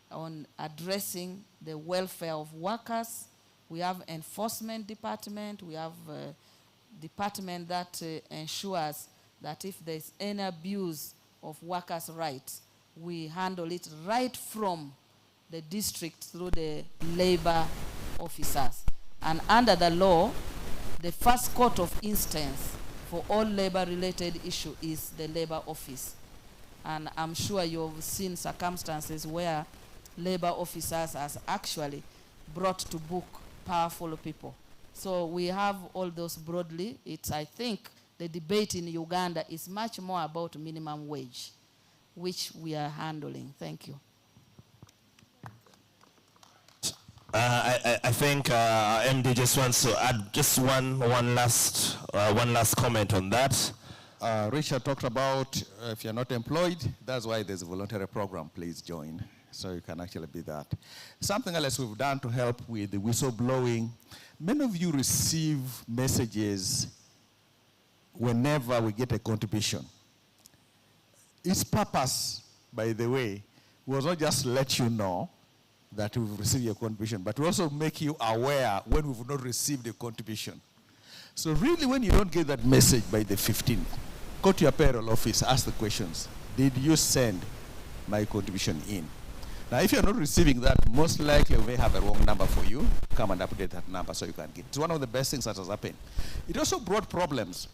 on addressing the welfare of workers. We have enforcement department. We have a department that ensures that if there's any abuse of workers' rights, we handle it right from the district through the labor officers. And under the law, the first court of instance for all labor-related issue is the labor office. And I'm sure you've seen circumstances where labor officers has actually brought to book powerful people. So we have all those broadly. I think the debate in Uganda is much more about minimum wage, which we are handling. Thank you. I think MD just wants to add just one last comment on that. Richard talked about if you're not employed, that's why there's a voluntary program. Please join, so you can actually be that. Something else we've done to help with the whistleblowing. Many of you receive messages whenever we get a contribution. Its purpose, by the way, was not just to let you know that we've received your contribution, but to also make you aware when we've not received a contribution. So really, when you don't get that message by the 15th, go to your payroll office, ask the questions. Did you send my contribution in? Now, if you're not receiving that, most likely we may have a wrong number for you. Come and update that number so you can get it. It's one of the best things that has happened. It also brought problems.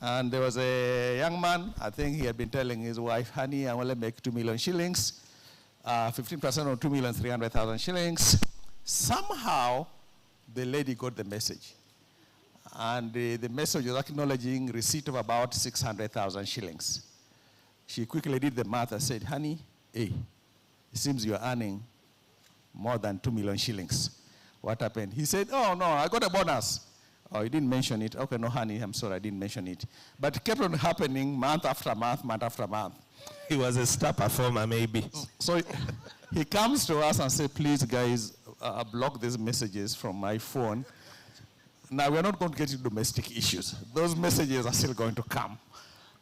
And there was a young man, I think he had been telling his wife, honey, I want to make 2 million shillings. 15% of 2,300,000 shillings. Somehow, the lady got the message. And the message was acknowledging receipt of about 600,000 shillings. She quickly did the math and said, honey, hey, it seems you're earning more than 2 million shillings. What happened? He said, oh, no, I got a bonus. Oh, you didn't mention it. Okay, no, honey, I'm sorry, I didn't mention it. But it kept on happening month after month, month after month. He was a star performer, maybe. So he comes to us and says, please, guys, block these messages from my phone. Now, we're not going to get into domestic issues. Those messages are still going to come.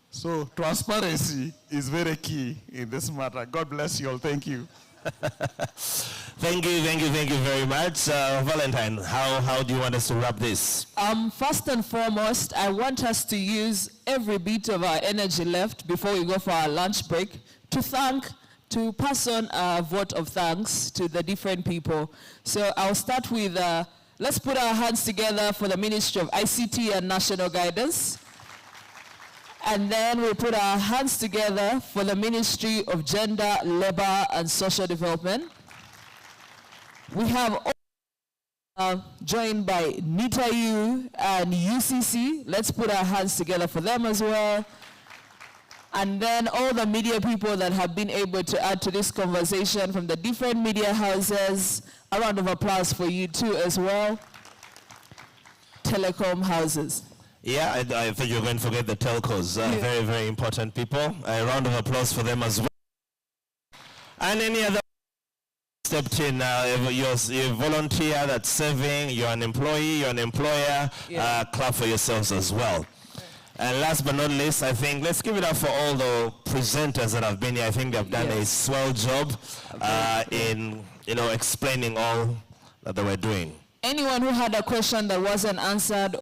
So transparency is very key in this matter. God bless you all. Thank you. Thank you very much. Valentine, how do you want us to wrap this? First and foremost, I want us to use every bit of our energy left before we go for our lunch break to pass on a vote of thanks to the different people. So I'll start with, let's put our hands together for the Ministry of ICT and National Guidance. And then we'll put our hands together for the Ministry of Gender, Labor, and Social Development. We have joined by NITAU and UCC. Let's put our hands together for them as well. And then all the media people that have been able to add to this conversation from the different media houses. A round of applause for you too as well. Telecom houses. Yeah, I thought you were going to forget the telcos. Very, very important people. A round of applause for them as well. And any other stepped in, you're a volunteer that's serving, you're an employee, you're an employer, clap for yourselves as well. And last but not least, I think, let's give it up for all the presenters that have been here. I think they've done a swell job in, explaining all that they were doing. Anyone who had a question that wasn't answered